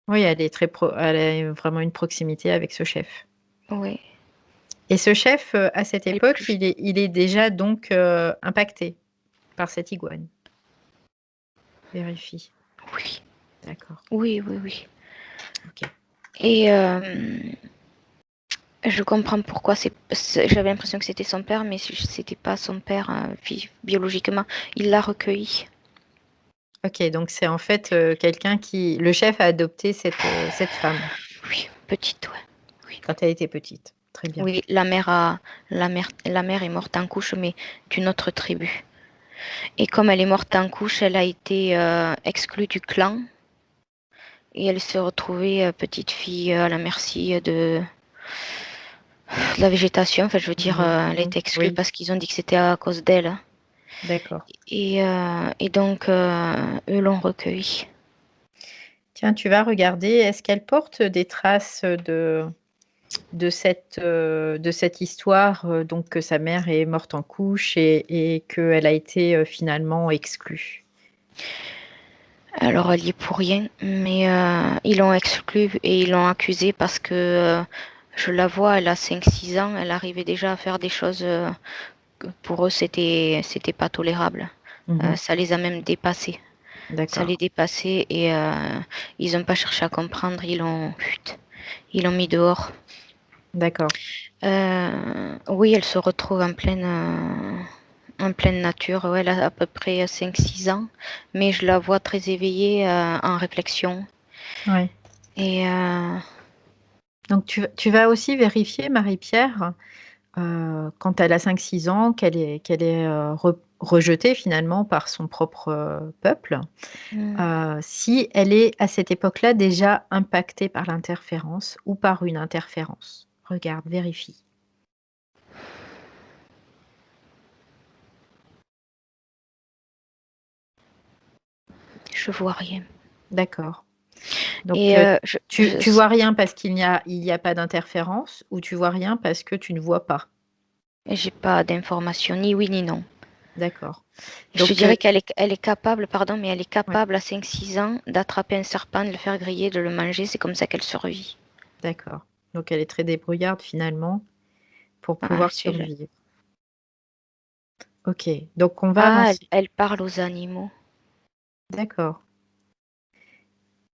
Oui, elle a vraiment une proximité avec ce chef. oui, Et ce chef, à cette elle est époque, plus, il est déjà donc impacté par cette iguane. Vérifie. oui, D'accord. oui, oui, oui. Ok. Et je comprends pourquoi j'avais l'impression que c'était son père, mais c'était pas son père biologiquement. Il l'a recueilli. Ok, donc c'est en fait quelqu'un qui... Le chef a adopté cette femme Oui, petite, ouais. Oui, quand elle était petite. Très bien. oui, la mère est morte en couche, mais d'une autre tribu. Et comme elle est morte en couche, elle a été exclue du clan et elle s'est retrouvée petite fille à la merci de la végétation. Enfin, je veux dire, Mhm. elle a été exclue Oui, parce qu'ils ont dit que c'était à cause d'elle. d'accord. Et donc, eux l'ont recueillie. Tiens, tu vas regarder, est-ce qu'elle porte des traces de cette histoire, donc que sa mère est morte en couche et qu'elle a été finalement exclue? Alors, elle y est pour rien, mais ils l'ont exclue et ils l'ont accusée parce que je la vois, elle a 5 6 ans, elle arrivait déjà à faire des choses que pour eux, c'était pas tolérable. Mhm. Ça les a même dépassés. Ça les D'accord, dépassait et ils n'ont pas cherché à comprendre, ils l'ont mis dehors. d'accord. Oui, elle se retrouve en pleine nature. Ouais, elle a à peu près 5 6 ans, mais je la vois très éveillée en réflexion. Ouais. Et Donc tu vas aussi vérifier, Marie-Pierre, quand elle a 5 6 ans, qu'elle est rejetée finalement par son propre peuple, hmm, si elle est à cette époque-là déjà impactée par l'interférence ou par une interférence. Regarde, vérifie. je vois rien. D'accord. Donc Et tu vois rien parce il y a pas d'interférence ou tu vois rien parce que tu ne vois pas. j'ai pas d'informations, ni oui ni non. D'accord. Je te Donc dirais elle est capable, pardon, mais elle est ouais, capable à 5 6 ans d'attraper un serpent, de le faire griller, de le manger. C'est comme ça qu'elle survit. d'accord. Donc elle est très débrouillarde finalement pour Ah, pouvoir survivre. Ok. Donc on va avancer. elle parle aux animaux. D'accord.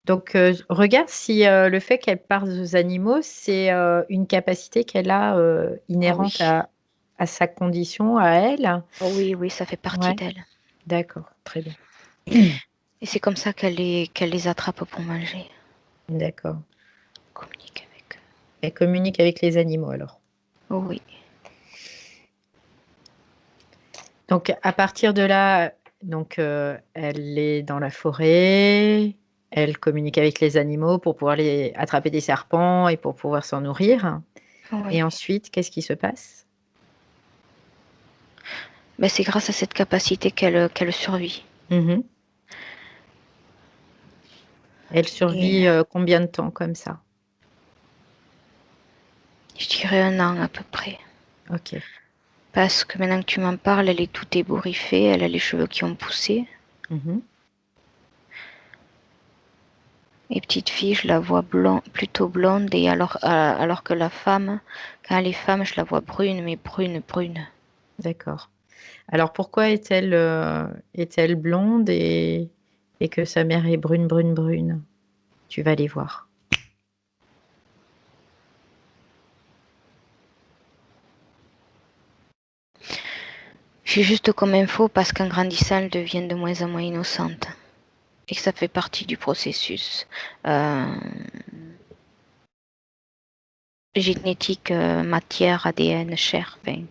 Donc, regarde si le fait qu'elle parle aux animaux, c'est une capacité qu'elle a Oh inhérente oui, à sa condition, à elle. oh oui, oui, ça fait partie Ouais, d'elle. d'accord, très bien. Et c'est comme ça qu'elle les attrape pour manger. D'accord. Communique avec eux. Elle communique avec les animaux alors. Oh oui. Donc, à partir de là, donc, elle est dans la forêt, elle communique avec les animaux pour pouvoir les attraper des serpents et pour pouvoir s'en nourrir. Oui. Et ensuite, qu'est-ce qui se passe? Ben, c'est grâce à cette capacité qu'elle survit. Mhm. Elle Et survit combien de temps comme ça? je dirais 1 an à peu près. Ok. Parce que maintenant que tu m'en parles, elle est toute ébouriffée, elle a les cheveux qui ont poussé. Mhm. Et petite fille, je la vois plutôt blonde, et alors que la femme, quand elle est femme, je la vois brune, mais brune. D'accord. Alors pourquoi est-elle blonde et que sa mère est brune? Tu vas aller voir. J'ai juste comme info parce qu'en grandissant, elle devient de moins en moins innocente. Et que ça fait partie du processus génétique, matière, ADN, chair. Ben,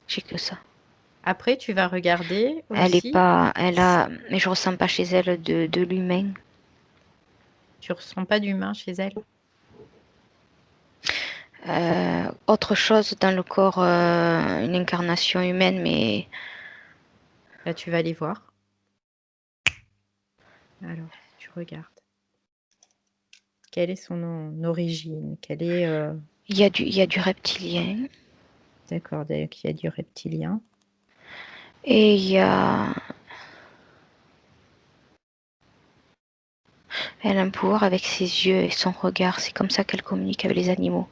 j'ai que ça. Après, tu vas regarder Elle est aussi. pas, mais je ressens pas chez elle de l'humain. Tu ressens pas d'humain chez elle? Autre chose dans le corps, une incarnation humaine, mais Là, tu vas aller voir. Alors, tu regardes. Quelle est son origine? il y a du reptilien. D'accord, donc il y a du reptilien. Et il y a... Elle a un pouvoir avec ses yeux et son regard. C'est comme ça qu'elle communique avec les animaux.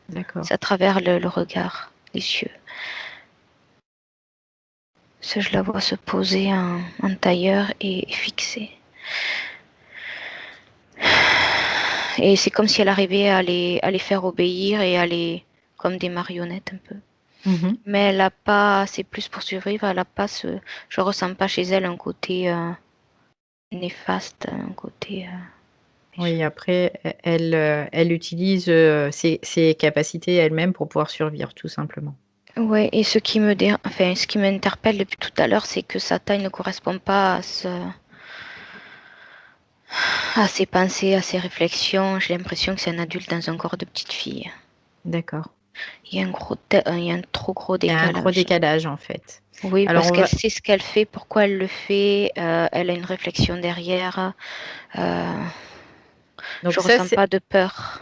D'accord. C'est à travers le regard, les yeux. Ça, je la vois se poser en tailleur et fixer. Et c'est comme si elle arrivait à les faire obéir et à les... comme des marionnettes un peu. Mais elle a pas, c'est plus pour survivre, elle a pas je ressens pas chez elle un côté néfaste, un côté... Oui, après, elle utilise ses capacités elle-même pour pouvoir survivre, tout simplement. Ouais, et ce qui m'interpelle depuis tout à l'heure, c'est que sa taille ne correspond pas à ses pensées, à ses réflexions. J'ai l'impression que c'est un adulte dans un corps de petite fille. D'accord. Il y a un trop gros Il y a un gros décalage. décalage, en fait. Oui, Alors, parce qu'elle sait ce qu'elle fait, pourquoi elle le fait. Elle a une réflexion derrière. donc Je ça, ressens c'est... pas de peur.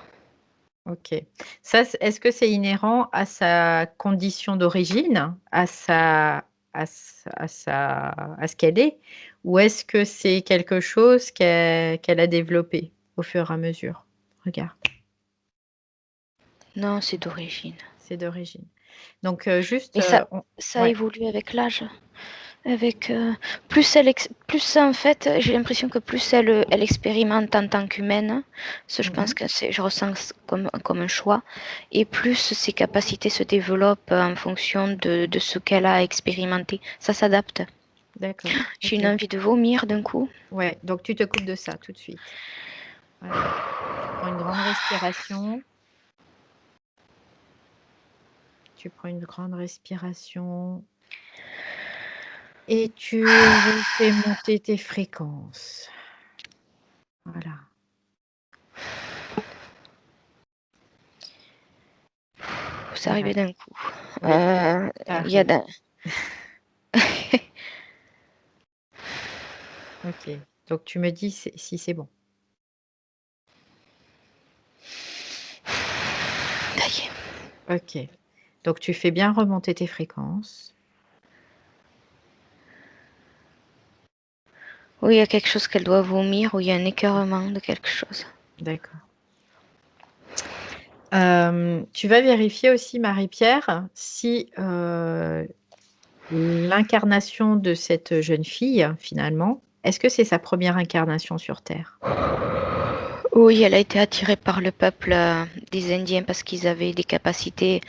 Ok. Ça, est-ce que c'est inhérent à sa condition d'origine, à ce qu'elle est, ou est-ce que c'est quelque chose qu'elle a développé au fur et à mesure? Regarde, Non, c'est d'origine. c'est d'origine. Donc, juste, Mais ça ouais. évolue avec l'âge. Avec plus en fait, j'ai l'impression que plus elle expérimente en tant qu'humaine, je pense que je ressens comme un choix, et plus ses capacités se développent en fonction de ce qu'elle a expérimenté. Ça s'adapte. D'accord. J'ai Ok. une envie de vomir d'un coup. Ouais. Donc, tu te coupes de ça tout de suite. Voilà. Tu prends une grande respiration. Tu prends une grande respiration. Et tu fais monter tes fréquences. Voilà. C'est Ça arrivé va. d'un coup. Oui, ça Il y a arrive. Ok. Donc tu me dis si c'est bon. Ça y est. Ok. Donc tu fais bien remonter tes fréquences. Où il y a quelque chose qu'elle doit vomir, où il y a un écœurement de quelque chose. D'accord. Tu vas vérifier aussi, Marie-Pierre, si l'incarnation de cette jeune fille, finalement, est-ce que c'est sa première incarnation sur Terre? Oui, elle a été attirée par le peuple des Indiens parce qu'ils avaient des capacités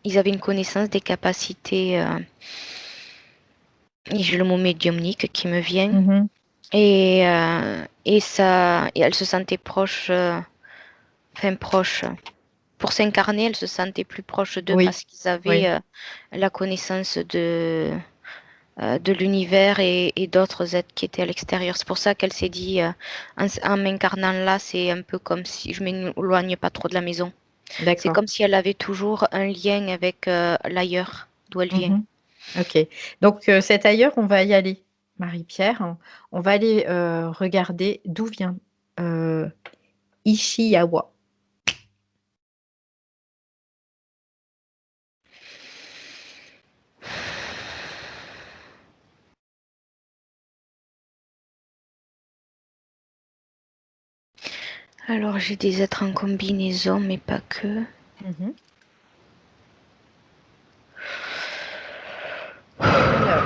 ils avaient une connaissance des capacités, et j'ai le mot médiumnique qui me vient, Mhm. et elle se sentait proche, proche. Pour s'incarner, elle se sentait plus proche d'eux Oui, parce qu'ils avaient oui, la connaissance de l'univers et d'autres êtres qui étaient à l'extérieur. C'est pour ça qu'elle s'est dit, en m'incarnant là, c'est un peu comme si je m'éloigne pas trop de la maison. C'est d'accord. comme si elle avait toujours un lien avec l'ailleurs, d'où elle vient. Mhm. Ok. Donc cet ailleurs, on va y aller, Marie-Pierre. On va aller regarder d'où vient euh, Ishiyawa. Alors, j'ai des êtres en combinaison, mais pas que. Mhm. Alors,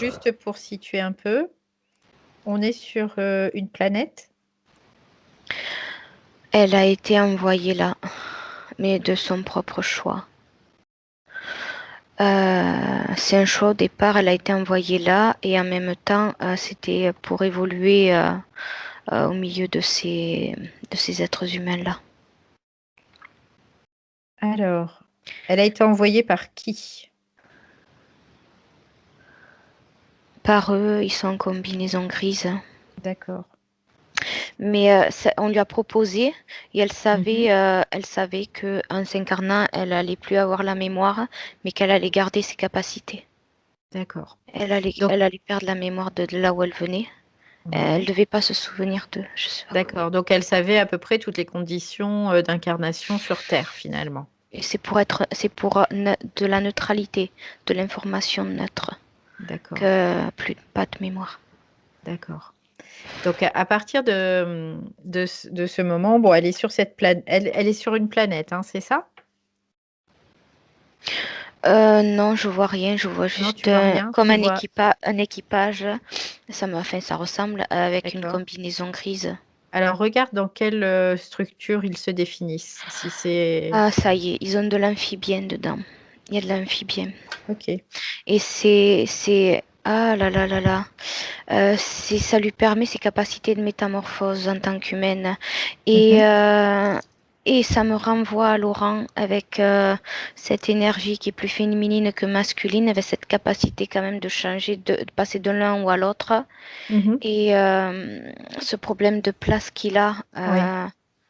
juste pour situer un peu, on est sur une planète. Elle a été envoyée là, mais de son propre choix. C'est un choix au départ, elle a été envoyée là, et en même temps, c'était pour évoluer au milieu de ces êtres humains-là. Alors, elle a été envoyée par qui? Par eux, ils sont en combinaison grise. D'accord. Mais on lui a proposé et Mhm. elle savait que en s'incarnant, elle allait plus avoir la mémoire, mais qu'elle allait garder ses capacités. D'accord. Elle allait perdre la mémoire de là où elle venait. Elle Ouais. devait pas se souvenir d'eux, je sais pas. D'accord. Donc, elle savait à peu près toutes les conditions d'incarnation sur Terre, finalement. Et c'est pour de la neutralité, de l'information neutre, D'accord. que plus pas de mémoire. D'accord. Donc, à partir de ce moment, bon, elle est sur cette planète. Elle est sur une planète, hein, c'est ça? Non, je vois rien, je vois Non, juste tu vois rien. comme Tu vois. un équipage. Ça ressemble avec une D'accord. combinaison grise. Alors, regarde dans quelle structure ils se définissent. Si c'est. Ah, ça y est, ils ont de l'amphibien dedans. Il y a de l'amphibien. Ok. Et ah là là là là. Ça lui permet ses capacités de métamorphose en tant qu'humaine. Et, Mhm. euh, et ça me renvoie à Laurent avec cette énergie qui est plus féminine que masculine, avec cette capacité quand même de changer, de passer de l'un ou à l'autre. Mhm. Et ce problème de place qu'il a, Oui,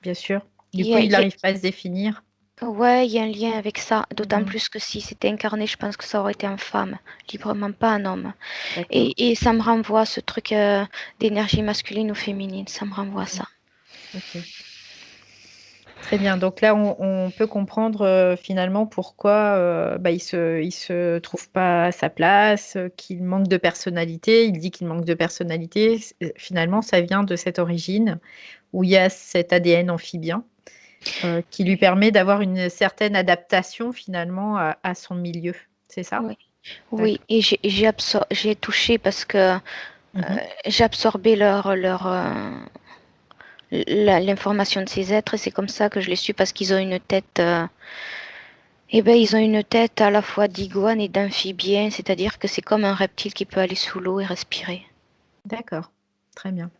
bien sûr. Du il coup, y a, il il y a- n'arrive pas à se définir. ouais, il y a un lien avec ça. D'autant Mhm. plus que si c'était incarné, je pense que ça aurait été une femme, librement pas un homme. D'accord. Et ça me renvoie à ce truc d'énergie masculine ou féminine. Ça me renvoie à Mhm. ça. Ok. Très bien. Donc là, on peut comprendre finalement pourquoi bah, il se trouve pas à sa place, qu'il manque de personnalité. Il dit qu'il manque de personnalité. Finalement, ça vient de cette origine où il y a cet ADN amphibien qui lui permet d'avoir une certaine adaptation finalement à son milieu. C'est ça? Oui, oui. D'accord. Et j'ai touché parce que Mhm. j'ai absorbé l'information de ces êtres et c'est comme ça que je l'ai su parce qu'ils ont une tête. Eh ben, ils ont une tête à la fois d'iguane et d'amphibien, c'est-à-dire que c'est comme un reptile qui peut aller sous l'eau et respirer. D'accord. Très bien.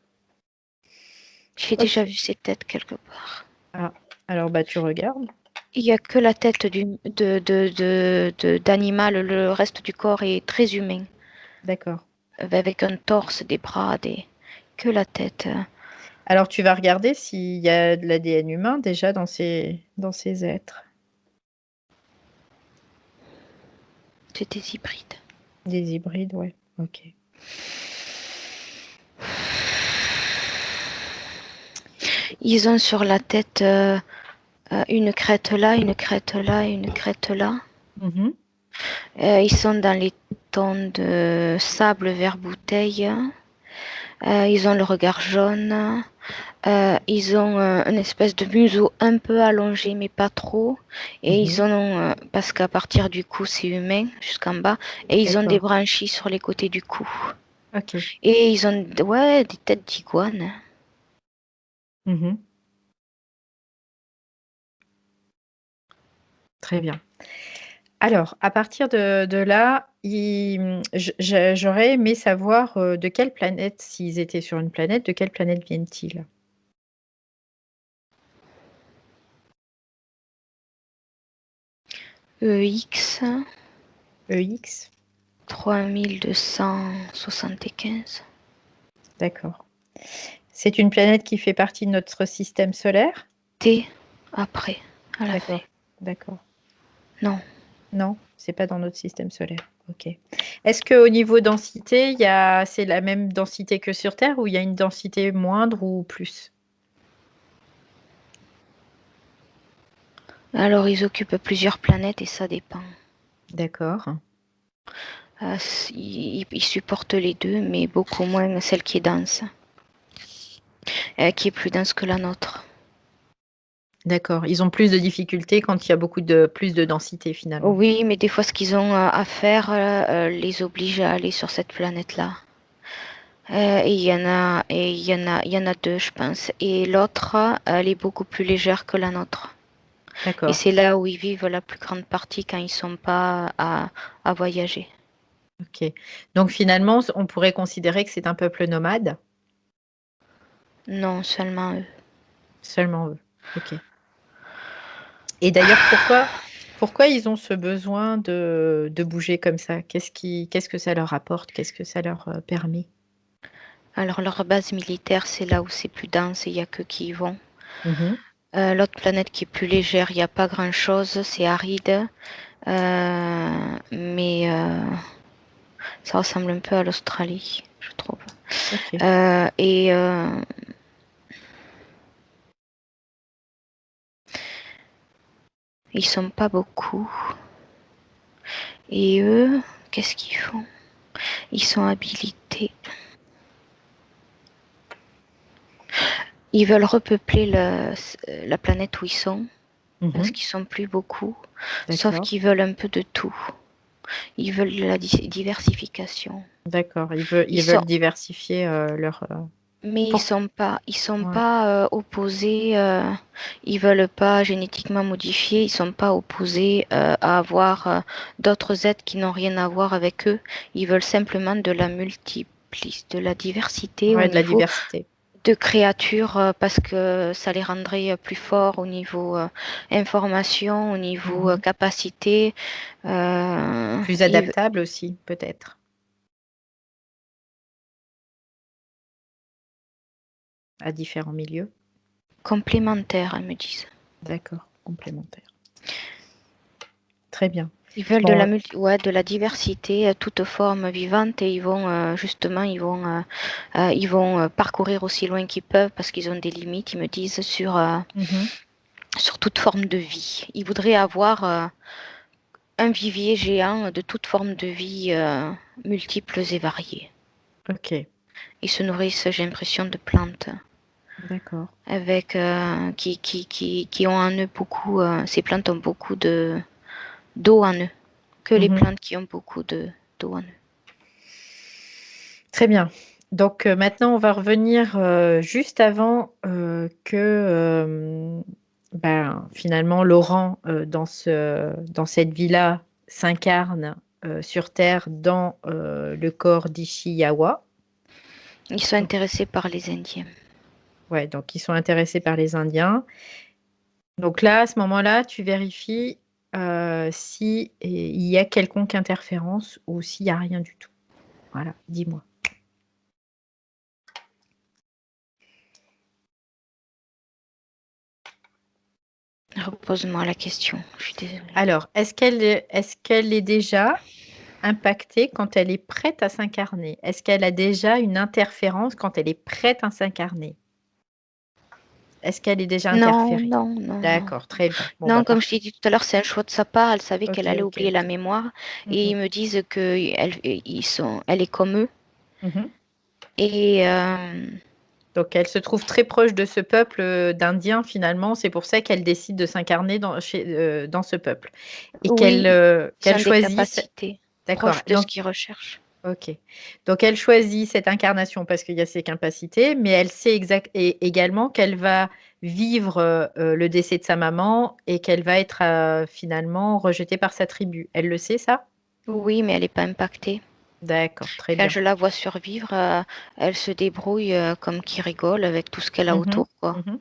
J'ai Ok. déjà vu ces têtes quelque part. Ah, alors bah tu regardes. Il n'y a que la tête d'animal, le reste du corps est très humain, D'accord. avec un torse, des bras, que la tête. Alors tu vas regarder s'il y a de l'ADN humain déjà dans ces êtres. C'est des hybrides. Des hybrides, ouais. Ok. Ils ont sur la tête une crête là, une crête là, une crête là. Mhm. Ils sont dans les tons de sable vert bouteille. Ils ont le regard jaune. Ils ont une espèce de museau un peu allongé, mais pas trop. Et ils Mhm. ont, parce qu'à partir du cou, c'est humain, jusqu'en bas. Et ils ont des D'accord. branchies sur les côtés du cou. Ok. Et ils ont, ouais, des têtes d'iguane. Mhm. Très bien. Alors, à partir de là, j'aurais aimé savoir de quelle planète, s'ils étaient sur une planète, de quelle planète viennent-ils? EX EX? 3275. D'accord. C'est une planète qui fait partie de notre système solaire? T après, à la fin. D'accord. D'accord. Non. Non, c'est pas dans notre système solaire. Ok. Est-ce qu'au niveau densité, c'est la même densité que sur Terre ou il y a une densité moindre ou plus? Alors ils occupent plusieurs planètes et ça dépend. D'accord. Ils supportent les deux, mais beaucoup moins celle qui est dense. Qui est plus dense que la nôtre. D'accord. Ils ont plus de difficultés quand il y a plus de densité finalement. Oui, mais des fois, ce qu'ils ont à faire les oblige à aller sur cette planète-là. Et il y en a deux, je pense. Et l'autre, elle est beaucoup plus légère que la nôtre. Et D'accord. c'est là où ils vivent la plus grande partie quand ils sont pas à voyager. Ok. Donc finalement, on pourrait considérer que c'est un peuple nomade? Non, seulement eux. Seulement eux. Ok. Et d'ailleurs, pourquoi ils ont ce besoin de bouger comme ça? Qu'est-ce que ça leur apporte? Qu'est-ce que ça leur permet? Alors leur base militaire, c'est là où c'est plus dense et il n'y a que qui y vont. Mhm. L'autre planète qui est plus légère, il n'y a pas grand-chose, c'est aride. Mais ça ressemble un peu à l'Australie, je trouve. Ok. Et ils sont pas beaucoup. Et eux, qu'est-ce qu'ils font? Ils sont habilités. Ils veulent repeupler la planète où ils sont, parce Mhm. qu'ils sont plus beaucoup. Sauf D'accord. qu'ils veulent un peu de tout. Ils veulent la diversification. D'accord. Ils Ils veulent sont, diversifier leur. mais Pour... ils sont Ouais. pas opposés. Ils veulent pas génétiquement modifier. Ils sont pas opposés à avoir d'autres êtres qui n'ont rien à voir avec eux. Ils veulent simplement de la diversité au Ouais, de la niveau diversité. de créatures parce que ça les rendrait plus forts au niveau information, au niveau Mhm. capacité. Plus Et adaptable aussi, peut-être, à différents milieux. complémentaires, elles me disent. D'accord. Complémentaire. Très bien. Ils veulent Bon, de la diversité, toute forme vivante, et ils vont justement, ils vont parcourir aussi loin qu'ils peuvent parce qu'ils ont des limites. Ils me disent mhm. sur toute forme de vie. Ils voudraient avoir un vivier géant de toute forme de vie multiples et variées. Ok. Ils se nourrissent, j'ai l'impression, de plantes D'accord. avec qui ont en eux beaucoup. Ces plantes ont beaucoup d'eau en eux, que les Mhm. plantes qui ont beaucoup d'eau en eux. Très bien. Donc maintenant, on va revenir juste avant que finalement Laurent, dans cette vie-là, s'incarne sur Terre dans le corps d'Ishiyawa. Ils sont Donc, intéressés par les Indiens. ouais, donc ils sont intéressés par les Indiens. Donc là, à ce moment-là, tu vérifies si il y a quelconque interférence ou s'il n'y a rien du tout. Voilà, dis-moi. Repose-moi la question. Je suis désolée. Alors, est-ce qu'elle est déjà impactée quand elle est prête à s'incarner? Est-ce qu'elle a déjà une interférence quand elle est prête à s'incarner? Est-ce qu'elle est déjà Non, interférée? non, non, non. D'accord, très bien. Bon, Non, bah comme je t'ai parfait. dit tout à l'heure, c'est un choix de sa part. Elle savait Ok, qu'elle allait ok, oublier la ok. mémoire. Et Mhm, ils me disent elle est comme eux. mhm. Et Donc, elle se trouve très proche de ce peuple d'Indiens finalement. C'est pour ça qu'elle décide de s'incarner dans ce peuple. Et oui, ils qu'elle ont des choisisse. capacités D'accord. proches de ce Donc, qu'ils recherchent. ok. Donc, elle choisit cette incarnation parce qu'il y a ses capacités, mais elle sait également qu'elle va vivre le décès de sa maman et qu'elle va être finalement rejetée par sa tribu. Elle le sait, ça? Oui, mais elle n'est pas impactée. D'accord, très Quand bien. je la vois survivre, elle se débrouille comme qui rigole avec tout ce qu'elle a Mhm, autour, quoi. mhm.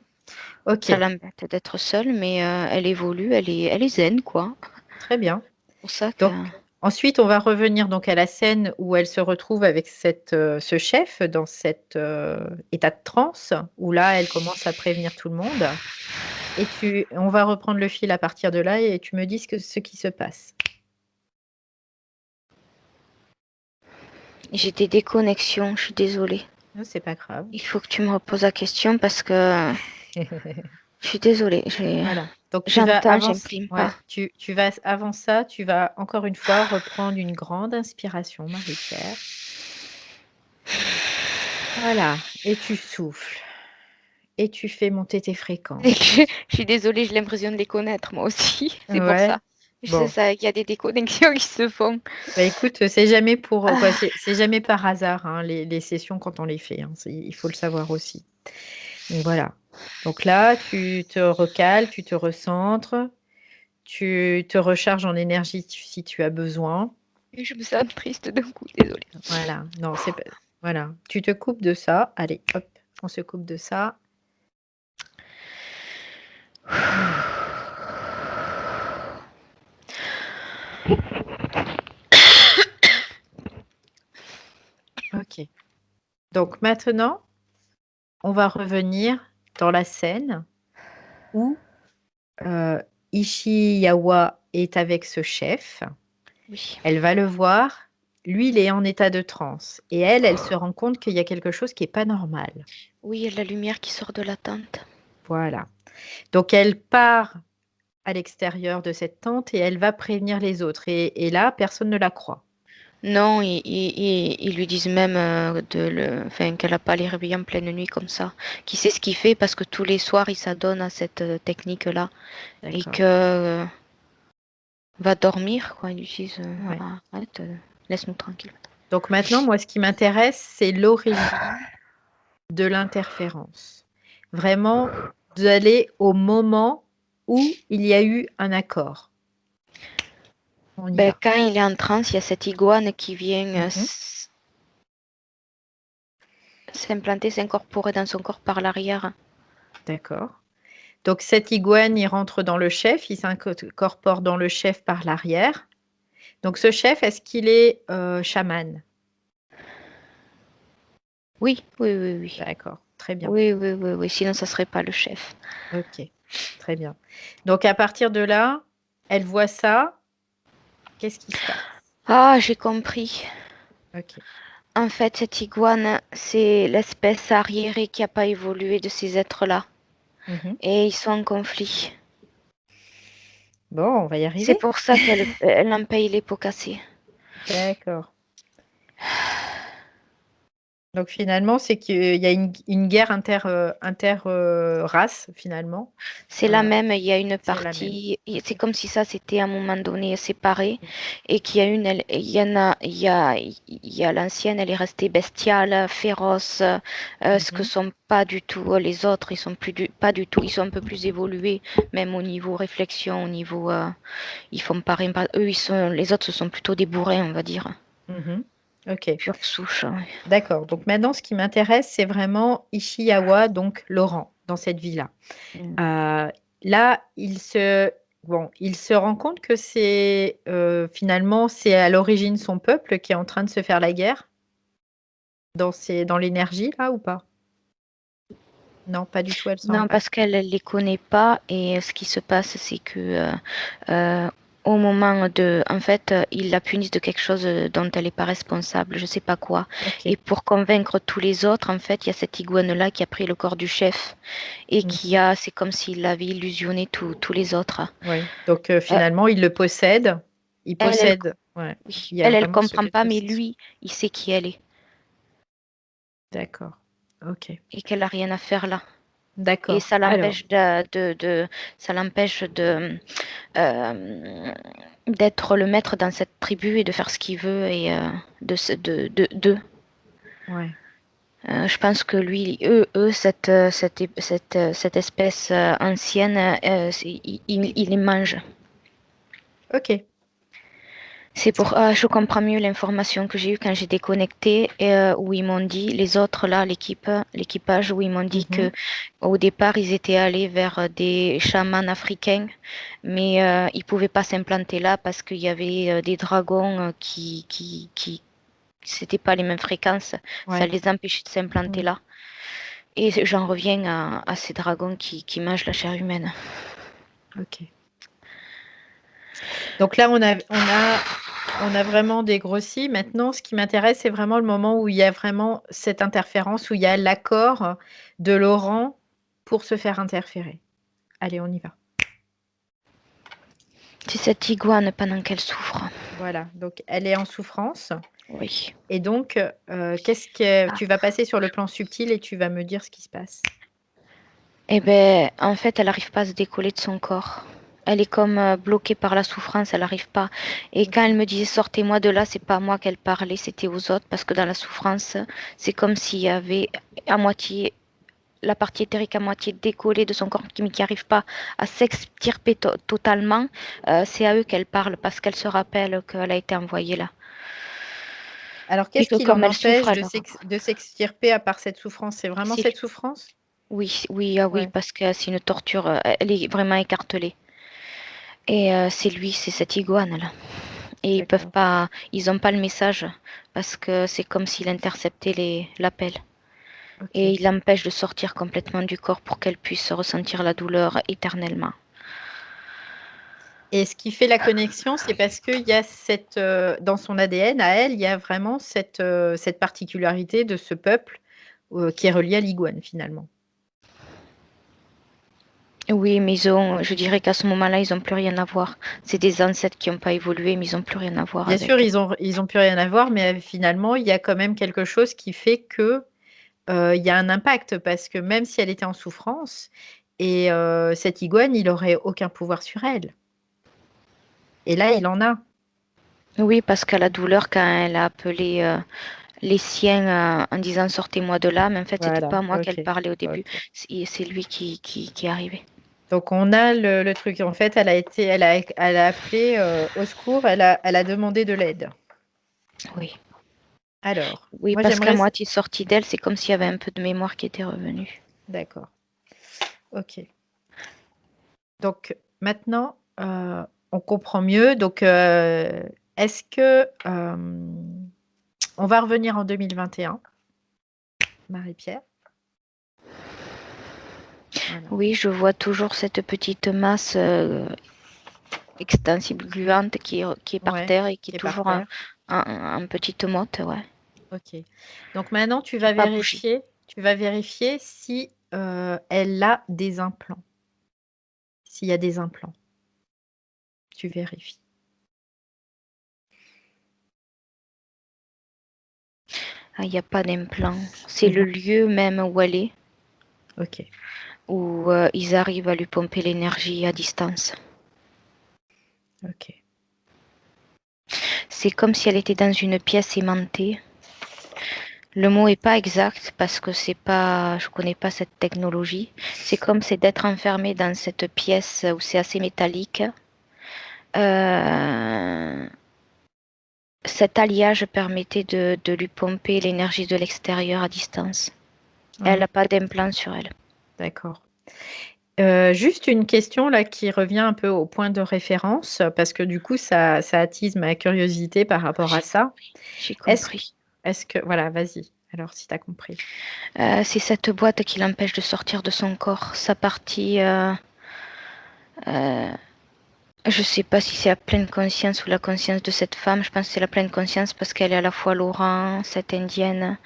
Ok, Ça l'embête d'être seule, mais elle évolue, elle est zen, quoi. très bien. C'est pour ça que... Donc, ensuite, on va revenir donc à la scène où elle se retrouve avec ce chef dans cet état de transe, où là, elle commence à prévenir tout le monde. Et on va reprendre le fil à partir de là et tu me dis ce qui se passe. J'ai des déconnexions, je suis désolée. Non, c'est pas grave. Il faut que tu me reposes la question parce que je suis désolée. Voilà. Donc tu vas J'entends, avant, j'imprime ouais, pas. tu vas avant ça, tu vas encore une fois reprendre une grande inspiration, Marie-Pierre. Voilà. Et tu souffles. et tu fais monter tes fréquences. Je suis désolée, j'ai l'impression de les connaître moi aussi. C'est pour Ouais. ça. Je Bon. sais ça, qu'il y a des déconnexions qui se font. Bah, écoute, c'est jamais c'est jamais par hasard, hein, les sessions quand on les fait, hein. Il faut le savoir aussi. Donc voilà. Donc là, tu te recales, tu te recentres, tu te recharges en énergie si tu as besoin. Et je me sens triste d'un coup, désolée. Voilà. Non, c'est pas voilà. Tu te coupes de ça. Allez, hop, on se coupe de ça. OK. Donc maintenant, on va revenir dans la scène où, Ichiyawa est avec ce chef. Oui. Elle va le voir. Lui, il est en état de transe et elle se rend compte qu'il y a quelque chose qui est pas normal. Oui, il y a la lumière qui sort de la tente. Voilà. Donc elle part à l'extérieur de cette tente et elle va prévenir les autres et là, personne ne la croit. Non, ils lui disent même qu'elle n'a pas les réveiller en pleine nuit comme ça. Qui sait ce qu'il fait parce que tous les soirs, il s'adonne à cette technique-là. Et D'accord. que va dormir, quoi. Ils lui disent Ouais. arrête, laisse-nous tranquille. Donc maintenant, moi, ce qui m'intéresse, c'est l'origine de l'interférence. Vraiment, d'aller au moment où il y a eu un accord. On y va. Quand il est en transe, il y a cette iguane qui vient s'implanter, s'incorporer dans son corps par l'arrière. D'accord. Donc cette iguane, il rentre dans le chef, il s'incorpore dans le chef par l'arrière. Donc ce chef, est-ce qu'il est chaman? Oui, oui, oui, oui. D'accord, très bien. Oui, oui, oui, oui. Sinon, ça serait pas le chef. Ok, très bien. Donc à partir de là, elle voit ça. Qu'est-ce qui se passe? Ah, j'ai compris. Ok. En fait, cette iguane, c'est l'espèce arriérée qui n'a pas évolué de ces êtres-là. Mhm. Et ils sont en conflit. Bon, on va y C'est arriver. pour ça qu'elle en paye les pots cassés. D'accord. Donc finalement, c'est qu'il y a une guerre inter-race, finalement. C'est la Euh, même, il y a une c'est la partie, même. c'est Ok. comme si ça c'était à un moment donné séparé et qu'il y a il y en a, il y a l'ancienne, elle est restée bestiale, féroce, ce que Mhm. sont pas du tout les autres, ils sont pas du tout, ils sont un peu plus évolués, même au niveau réflexion, au niveau, ils font pas rien, les autres ce sont plutôt des bourrins, on va dire, Mhm. Ok. pure souche. D'accord. Donc maintenant, ce qui m'intéresse, c'est vraiment Ichiyawa, donc Laurent, dans cette vie-là. Là, il se rend compte que c'est finalement, c'est à l'origine son peuple qui est en train de se faire la guerre dans l'énergie, là, ou pas? Non, pas du tout, elle s'en rend Non, pas. parce qu'elle ne les connaît pas et ce qui se passe, c'est que au moment de... En fait, ils la punissent de quelque chose dont elle n'est pas responsable, je ne sais pas quoi. Ok. Et pour convaincre tous les autres, en fait, il y a cette iguane-là qui a pris le corps du chef et c'est comme s'il avait illusionné tous les autres. Oui. Donc Euh, finalement, il le possède. Il elle, possède. Ouais. oui, Il y a elle vraiment ce comprend fait de pas, mais possession. lui, il sait qui elle est D'accord. Ok. et qu'elle n'a rien à faire là. Et D'accord. ça Alors, l'empêche ça l'empêche euh, d'être le maître dans cette tribu et de faire ce qu'il veut et de. ouais. Je pense que lui, cette espèce ancienne, il les mange. Ok. C'est pour, je comprends mieux l'information que j'ai eue quand j'ai déconnecté, où ils m'ont dit, les autres là, l'équipage, où ils m'ont dit que au départ ils étaient allés vers des chamans africains, mais ils pouvaient pas s'implanter là parce qu'il y avait des dragons c'était pas les mêmes fréquences, ça Ouais. les empêchait de s'implanter là. Et j'en reviens à ces dragons qui mangent la chair humaine. Ok. Donc là, on a vraiment dégrossi. Maintenant, ce qui m'intéresse, c'est vraiment le moment où il y a vraiment cette interférence, où il y a l'accord de Laurent pour se faire interférer. Allez, on y va. C'est cette iguane pendant qu'elle souffre. Voilà, donc elle est en souffrance. Oui. Et donc, tu vas passer sur le plan subtil et tu vas me dire ce qui se passe. Eh ben, en fait, elle n'arrive pas à se décoller de son corps. Elle est comme bloquée par la souffrance, elle n'arrive pas. Et quand elle me disait sortez-moi de là, c'est pas à moi qu'elle parlait, c'était aux autres, parce que dans la souffrance, c'est comme s'il y avait à moitié la partie éthérique à moitié décollée de son corps, mais qui n'arrive pas à s'extirper totalement. C'est à eux qu'elle parle parce qu'elle se rappelle qu'elle a été envoyée là. Alors, Et qu'est-ce que qui comme l'en elle souffre, empêche elle... de s'extirper à part cette souffrance? C'est vraiment C'est cette souffrance? oui, oui, ah oui, Ouais, parce que c'est une torture, elle est vraiment écartelée. Et c'est lui, c'est cette iguane là. Et ils peuvent d'accord. pas, ils n'ont pas le message parce que c'est comme s'il interceptait l'appel. Et Ok. il l'empêche de sortir complètement du corps pour qu'elle puisse ressentir la douleur éternellement. Et ce qui fait la connexion, c'est parce qu'il y a dans son ADN, à elle, il y a vraiment cette particularité de ce peuple qui est relié à l'iguane, finalement. Oui, mais je dirais qu'à ce moment-là, ils n'ont plus rien à voir. C'est des ancêtres qui n'ont pas évolué, mais ils n'ont plus rien à voir Bien sûr, avec. ils ont plus rien à voir, mais finalement, il y a quand même quelque chose qui fait que il y a un impact, parce que même si elle était en souffrance, et cette iguane, il aurait aucun pouvoir sur elle. Et là, il en a. Oui, parce qu'à la douleur, quand elle a appelé les siens en disant sortez-moi de là, mais en fait, c'était Voilà, pas moi qu'elle ok, parlait au début. ok. C'est lui qui est arrivé. Donc on a le truc. En fait, elle a appelé au secours, elle a demandé de l'aide. Oui. Alors, Oui, moi parce qu'à j'aimerais. moitié sortie d'elle, c'est comme s'il y avait un peu de mémoire qui était revenue. D'accord, ok. Donc maintenant, on comprend mieux. Donc, est-ce que on va revenir en 2021, Marie-Pierre? Voilà. Oui, je vois toujours cette petite masse extensible gluante qui est par Ouais, terre et qui qui est est par toujours terre. en petite motte, ouais, Ok. Donc maintenant, tu qui n'a vas pas bougé. vérifier. Tu vas vérifier si elle a des implants. S'il y a des implants, tu vérifies. Ah, il n'y a pas d'implant. C'est le Mhm. lieu même où elle est, Ok, où ils arrivent à lui pomper l'énergie à distance. ok. C'est comme si elle était dans une pièce aimantée. Le mot est pas exact parce que je connais pas cette technologie. C'est comme c'est d'être enfermé dans cette pièce où c'est assez métallique. Euh, Cet alliage permettait de lui pomper l'énergie de l'extérieur à distance. Elle Mhm. n'a pas d'implant sur elle. D'accord. Juste une question là qui revient un peu au point de référence, parce que du coup, ça attise ma curiosité par rapport à ça. J'ai Est-ce, compris. est-ce que, voilà, vas-y, alors si tu as compris. C'est cette boîte qui l'empêche de sortir de son corps. Sa partie, je sais pas si c'est la pleine conscience ou la conscience de cette femme. Je pense que c'est la pleine conscience parce qu'elle est à la fois Laurent, cette indienne,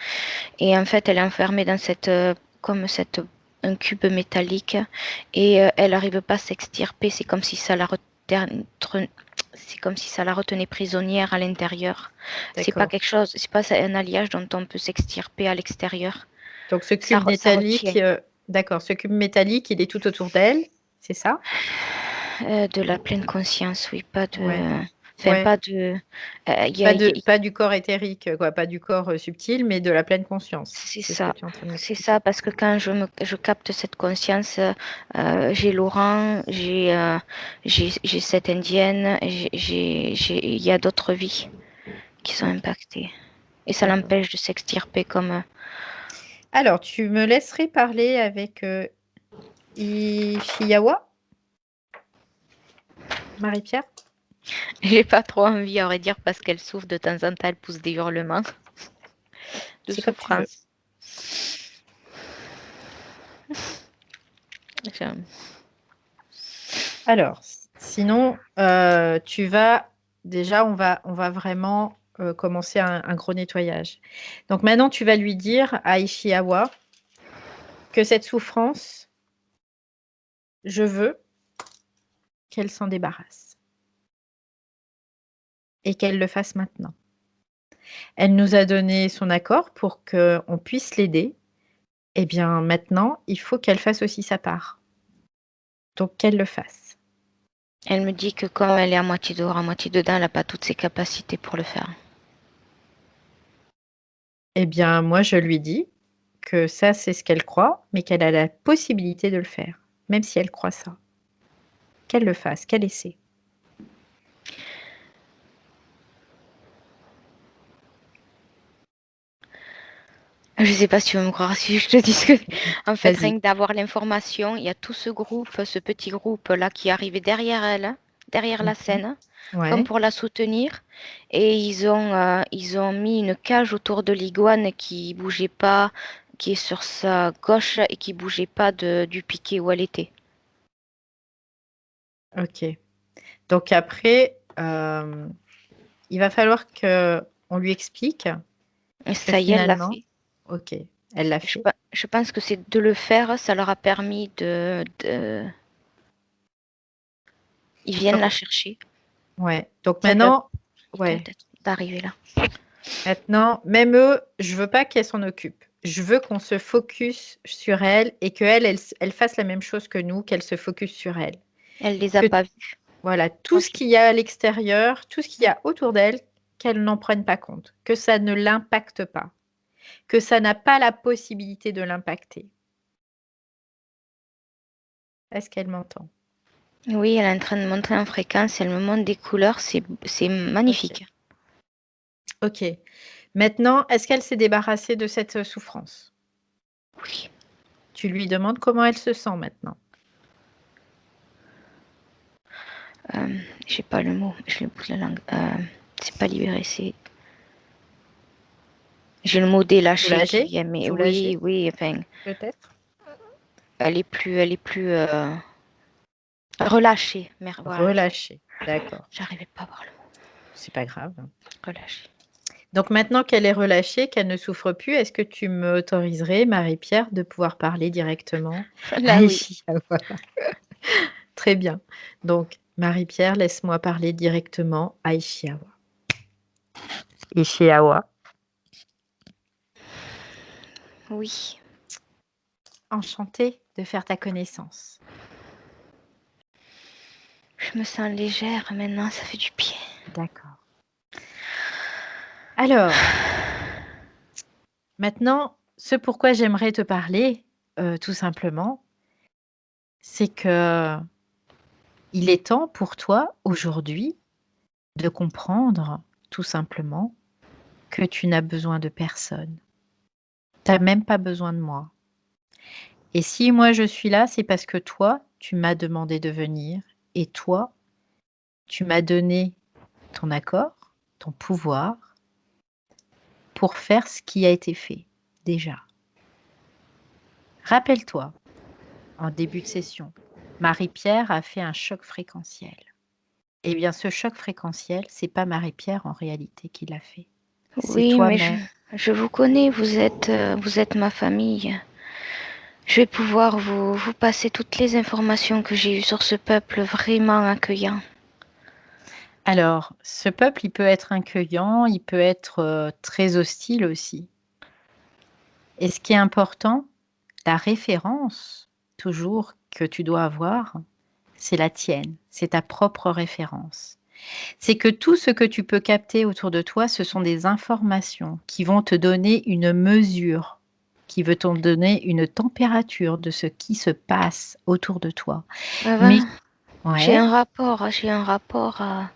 et en fait elle est enfermée dans comme un cube métallique et elle n'arrive pas à s'extirper. C'est comme si ça la retenait prisonnière à l'intérieur. C'est pas D'accord. quelque chose, c'est pas un alliage dont on peut s'extirper à l'extérieur. Donc ce Ça, cube ça retient métallique, d'accord, ce cube métallique, il est tout autour d'elle, c'est ça? de la pleine conscience, oui, pas Ouais, de, enfin ouais. pas de, Pas du corps éthérique, quoi, pas du corps subtil, mais de la pleine conscience. C'est ce que tu es en train de C'est ça, m'expliquer. parce que quand je capte cette conscience, j'ai Laurent, j'ai cette indienne, il y a d'autres vies qui sont Ok, impactées. Et ça d'accord. l'empêche de s'extirper comme... Alors, tu me laisserais parler avec Ishiyawa, Marie-Pierre? J'ai pas trop envie, à vrai dire, parce qu'elle souffre de temps en temps, elle pousse des hurlements de C'est comme tu veux. souffrance. Je- Alors, sinon, déjà, on va vraiment commencer un gros nettoyage. Donc maintenant, tu vas lui dire à Ishiyawa que cette souffrance, je veux qu'elle s'en débarrasse et qu'elle le fasse maintenant. Elle nous a donné son accord pour qu'on puisse l'aider, Eh bien, maintenant, il faut qu'elle fasse aussi sa part. Donc, qu'elle le fasse. Elle me dit que comme elle est à moitié dehors, à moitié dedans, elle n'a pas toutes ses capacités pour le faire. Eh bien, moi, je lui dis que ça, c'est ce qu'elle croit, mais qu'elle a la possibilité de le faire, même si elle croit ça. Qu'elle le fasse, qu'elle essaie. Je sais pas si tu veux me croire si je te dis que... En fait, Vas-y. rien que d'avoir l'information, il y a tout ce groupe, ce petit groupe-là qui arrivait derrière elle, hein, derrière la scène, comme Ouais. pour la soutenir. Et ils ont mis une cage autour de l'iguane qui bougeait pas, qui est sur sa gauche et qui bougeait pas du piquet où elle était. Ok. Donc après, il va falloir qu'on lui explique Et que ça y est, elle l'a finalement, fait. ok, elle l'a fait. Je pense que c'est de le faire, ça leur a permis Ils viennent la chercher. Ouais. Donc Ça lui a maintenant, permis ouais. d'arriver là. Maintenant, même eux, je veux pas qu'elle s'en occupe. Je veux qu'on se focus sur elle et qu'elle fasse la même chose que nous, qu'elle se focus sur elle. Elle les a Que pas vus. voilà, tout ce Ok. qu'il y a à l'extérieur, tout ce qu'il y a autour d'elle, qu'elle n'en prenne pas compte, que ça ne l'impacte pas, que ça n'a pas la possibilité de l'impacter. Est-ce qu'elle m'entend? Oui, elle est en train de monter en fréquence, elle me montre des couleurs, c'est magnifique. Ok. Maintenant, est-ce qu'elle s'est débarrassée de cette souffrance? Oui. Tu lui demandes comment elle se sent maintenant. J'ai pas le mot, je le bout de la langue. C'est pas libéré, c'est. J'ai le mot délâché qui Soulagée? vient, mais Soulagée, oui, enfin, peut-être? elle est plus relâchée. Merde, voilà. Relâchée, d'accord. J'arrivais pas à voir le mot. C'est pas grave. Relâchée. Donc maintenant qu'elle est relâchée, qu'elle ne souffre plus, est-ce que tu m'autoriserais, Marie-Pierre, de pouvoir parler directement à Là, oui. Ishiawa? Très bien. Donc, Marie-Pierre, laisse-moi parler directement à Ishiawa. Ishiawa, Oui. enchantée de faire ta connaissance. Je me sens légère maintenant, ça fait du bien. D'accord. Alors, maintenant, ce pourquoi j'aimerais te parler, tout simplement, c'est que il est temps pour toi, aujourd'hui, de comprendre, tout simplement, que tu n'as besoin de personne. Tu n'as même pas besoin de moi. Et si moi je suis là, c'est parce que toi, tu m'as demandé de venir et toi, tu m'as donné ton accord, ton pouvoir pour faire ce qui a été fait, déjà. Rappelle-toi, en début de session, Marie-Pierre a fait un choc fréquentiel. Eh bien, ce choc fréquentiel, c'est pas Marie-Pierre en réalité qui l'a fait. C'est Oui, mais toi-même. je vous connais, vous êtes ma famille. Je vais pouvoir vous passer toutes les informations que j'ai eues sur ce peuple vraiment accueillant. Alors, ce peuple, il peut être accueillant, il peut être très hostile aussi. Et ce qui est important, la référence, toujours, que tu dois avoir, c'est la tienne, c'est ta propre référence. C'est que tout ce que tu peux capter autour de toi, ce sont des informations qui vont te donner une mesure, qui veut te donner une température de ce qui se passe autour de toi. Mais J'ai ouais, un rapport à...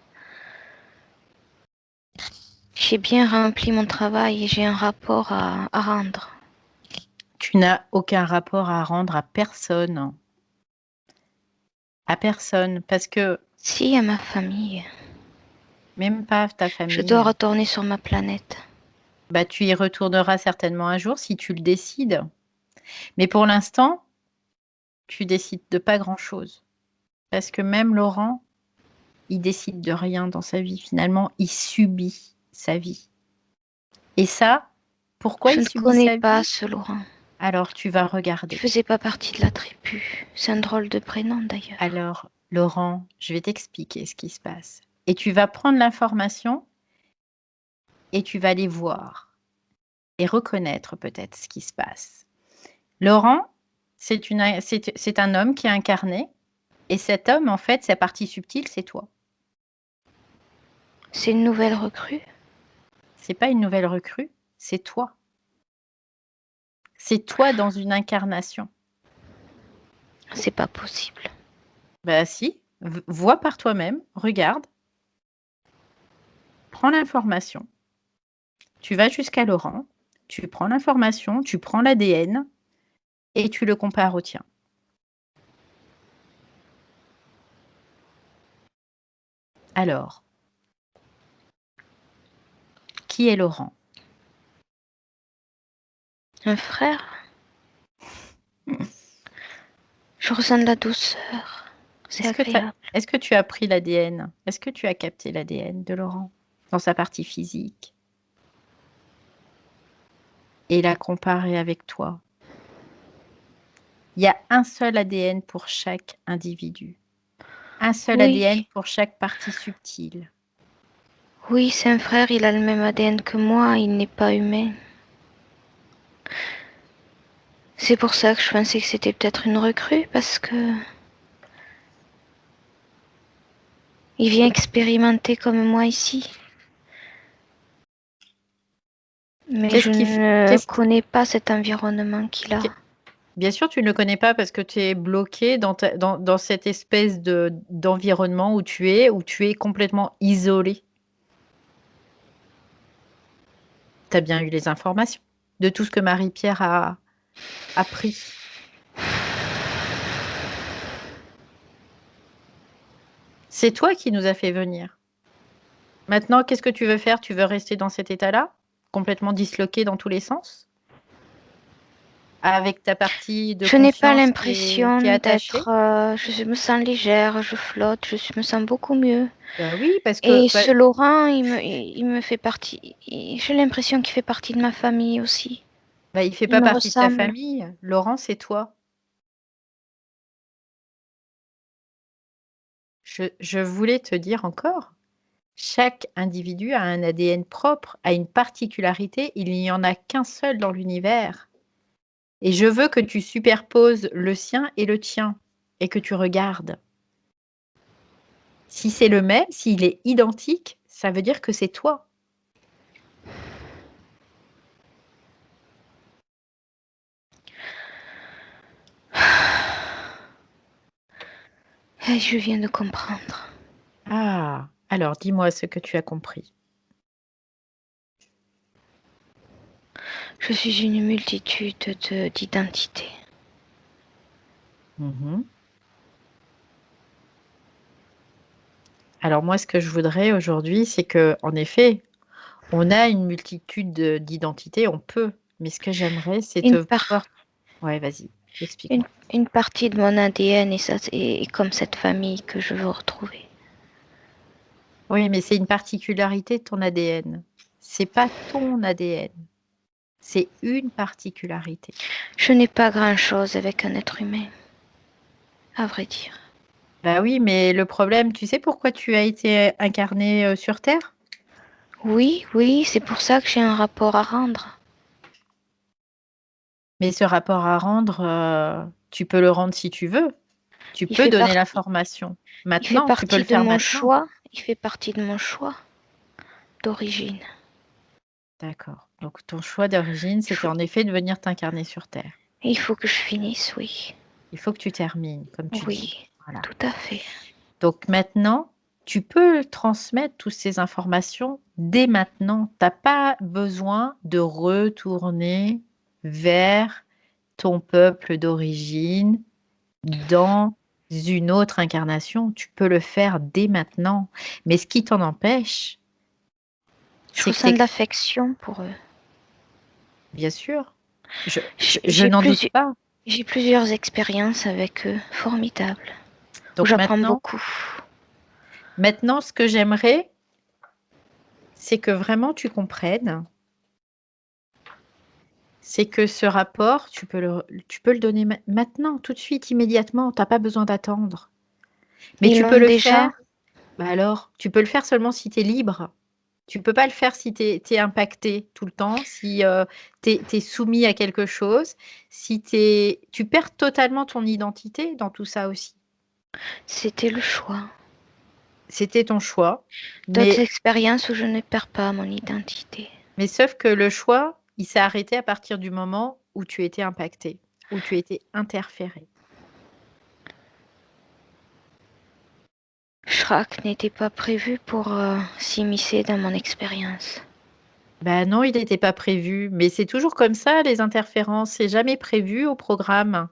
J'ai bien rempli mon travail et j'ai un rapport à rendre. tu n'as aucun rapport à rendre à personne. À personne, parce que Si, à ma famille. même pas ta Je dois famille. retourner sur ma planète. Bah, tu y retourneras certainement un jour si tu le décides. Mais pour l'instant, tu décides de pas grand-chose. Parce que même Laurent, il décide de rien dans sa vie. Finalement, il subit sa vie. Et ça, pourquoi Je il ne subit connais sa pas vie? ce Laurent. Alors, tu vas Il regarder. faisait pas partie de la tribu. C'est un drôle de prénom d'ailleurs. Alors, Laurent, je vais t'expliquer ce qui se passe. Et tu vas prendre l'information et tu vas aller voir et reconnaître peut-être ce qui se passe. Laurent, c'est un homme qui est incarné et cet homme, en fait, sa partie subtile, c'est toi. C'est une nouvelle recrue? C'est pas une nouvelle recrue, c'est toi. C'est toi dans une incarnation. C'est pas possible. Bah si, vois par toi-même, regarde, prends l'information. Tu vas jusqu'à Laurent, tu prends l'information, tu prends l'ADN et tu le compares au tien. Alors, qui est Laurent? Un frère? Je ressens de la douceur. C'est agréable. Est-ce que tu as pris l'ADN? Est-ce que tu as capté l'ADN de Laurent dans sa partie physique? Et l'a comparé avec toi? Il y a un seul ADN pour chaque individu. Un seul Oui. ADN pour chaque partie subtile. Oui, c'est un frère, il a le même ADN que moi, il n'est pas humain. C'est pour ça que je pensais que c'était peut-être une recrue, parce que il vient expérimenter comme moi ici. Mais je ne connais pas cet environnement qu'il a. Bien sûr, tu ne le connais pas parce que tu es bloqué dans cette espèce d'environnement où tu es complètement isolé. Tu as bien eu les informations de tout ce que Marie-Pierre a appris. C'est toi qui nous as fait venir. Maintenant, qu'est-ce que tu veux faire? Tu veux rester dans cet état-là? Complètement disloqué dans tous les sens? Avec ta partie de Je n'ai pas conscience l'impression qui est attachée? d'être... je me sens légère, je flotte, je me sens beaucoup mieux. Bah oui, parce que... Et ce Laurent, il me fait partie... J'ai l'impression qu'il fait partie de ma famille aussi. Bah, il fait pas partie de ta famille. Laurent, c'est toi. Je voulais te dire encore, chaque individu a un ADN propre, a une particularité, il n'y en a qu'un seul dans l'univers. Et je veux que tu superposes le sien et le tien, et que tu regardes. Si c'est le même, s'il est identique, ça veut dire que c'est toi. Et je viens de comprendre. Ah, alors dis-moi ce que tu as compris. Je suis une multitude d'identités. Alors moi, ce que je voudrais aujourd'hui, c'est que, en effet, on a une multitude d'identités, on peut. Mais ce que j'aimerais, c'est te voir. Ouais, vas-y, explique-moi. Une partie de mon ADN est comme cette famille que je veux retrouver. Oui, mais c'est une particularité de ton ADN. C'est pas ton ADN. C'est une particularité. Je n'ai pas grand-chose avec un être humain, à vrai dire. Bah oui, mais le problème, tu sais pourquoi tu as été incarné sur Terre? Oui, oui, c'est pour ça que j'ai un rapport à rendre. Mais ce rapport à rendre, tu peux le rendre si tu veux. Tu peux donner l'information. Maintenant, tu peux le faire maintenant. Il fait partie de mon choix d'origine. D'accord. Donc ton choix d'origine, c'était en effet de venir t'incarner sur Terre. Et il faut que je finisse, oui. Il faut que tu termines, comme tu dis. Oui, voilà. Tout à fait. Donc maintenant, tu peux transmettre toutes ces informations dès maintenant. Tu n'as pas besoin de retourner vers ton peuple d'origine dans une autre incarnation. Tu peux le faire dès maintenant. Mais ce qui t'en empêche, je ressens de l'affection pour eux. Bien sûr. Je n'en doute pas. J'ai plusieurs expériences avec eux, formidables. Donc j'apprends beaucoup. Maintenant, ce que j'aimerais, c'est que vraiment tu comprennes, c'est que ce rapport, tu peux le donner maintenant, tout de suite, immédiatement. Tu n'as pas besoin d'attendre. Mais tu peux le faire. Bah alors, tu peux le faire seulement si tu es libre. Tu peux pas le faire si tu es impacté tout le temps, si tu es soumis à quelque chose, si tu perds totalement ton identité dans tout ça aussi. C'était le choix. C'était ton choix, D'autres mais expériences où je ne perds pas mon identité. sauf que le choix, il s'est arrêté à partir du moment où tu étais impacté, où tu étais interféré. Chirac n'était pas prévu pour s'immiscer dans mon expérience. Ben non, il n'était pas prévu, mais c'est toujours comme ça, les interférences, c'est jamais prévu au programme.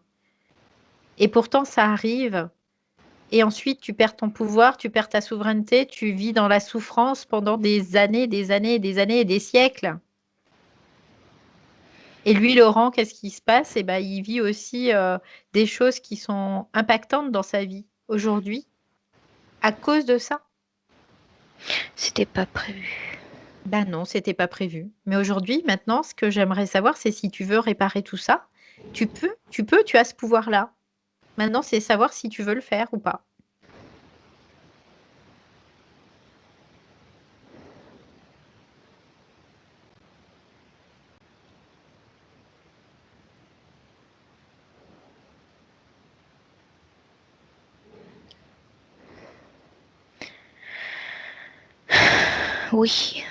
Et pourtant, ça arrive. Et ensuite, tu perds ton pouvoir, tu perds ta souveraineté, tu vis dans la souffrance pendant des années, des années, des années et des siècles. Et lui, Laurent, qu'est-ce qui se passe? Eh ben, il vit aussi des choses qui sont impactantes dans sa vie aujourd'hui à cause de ça. C'était pas prévu. Ben non, c'était pas prévu. Mais aujourd'hui, maintenant, ce que j'aimerais savoir, c'est si tu veux réparer tout ça, tu as ce pouvoir-là. Maintenant, c'est savoir si tu veux le faire ou pas. Oui.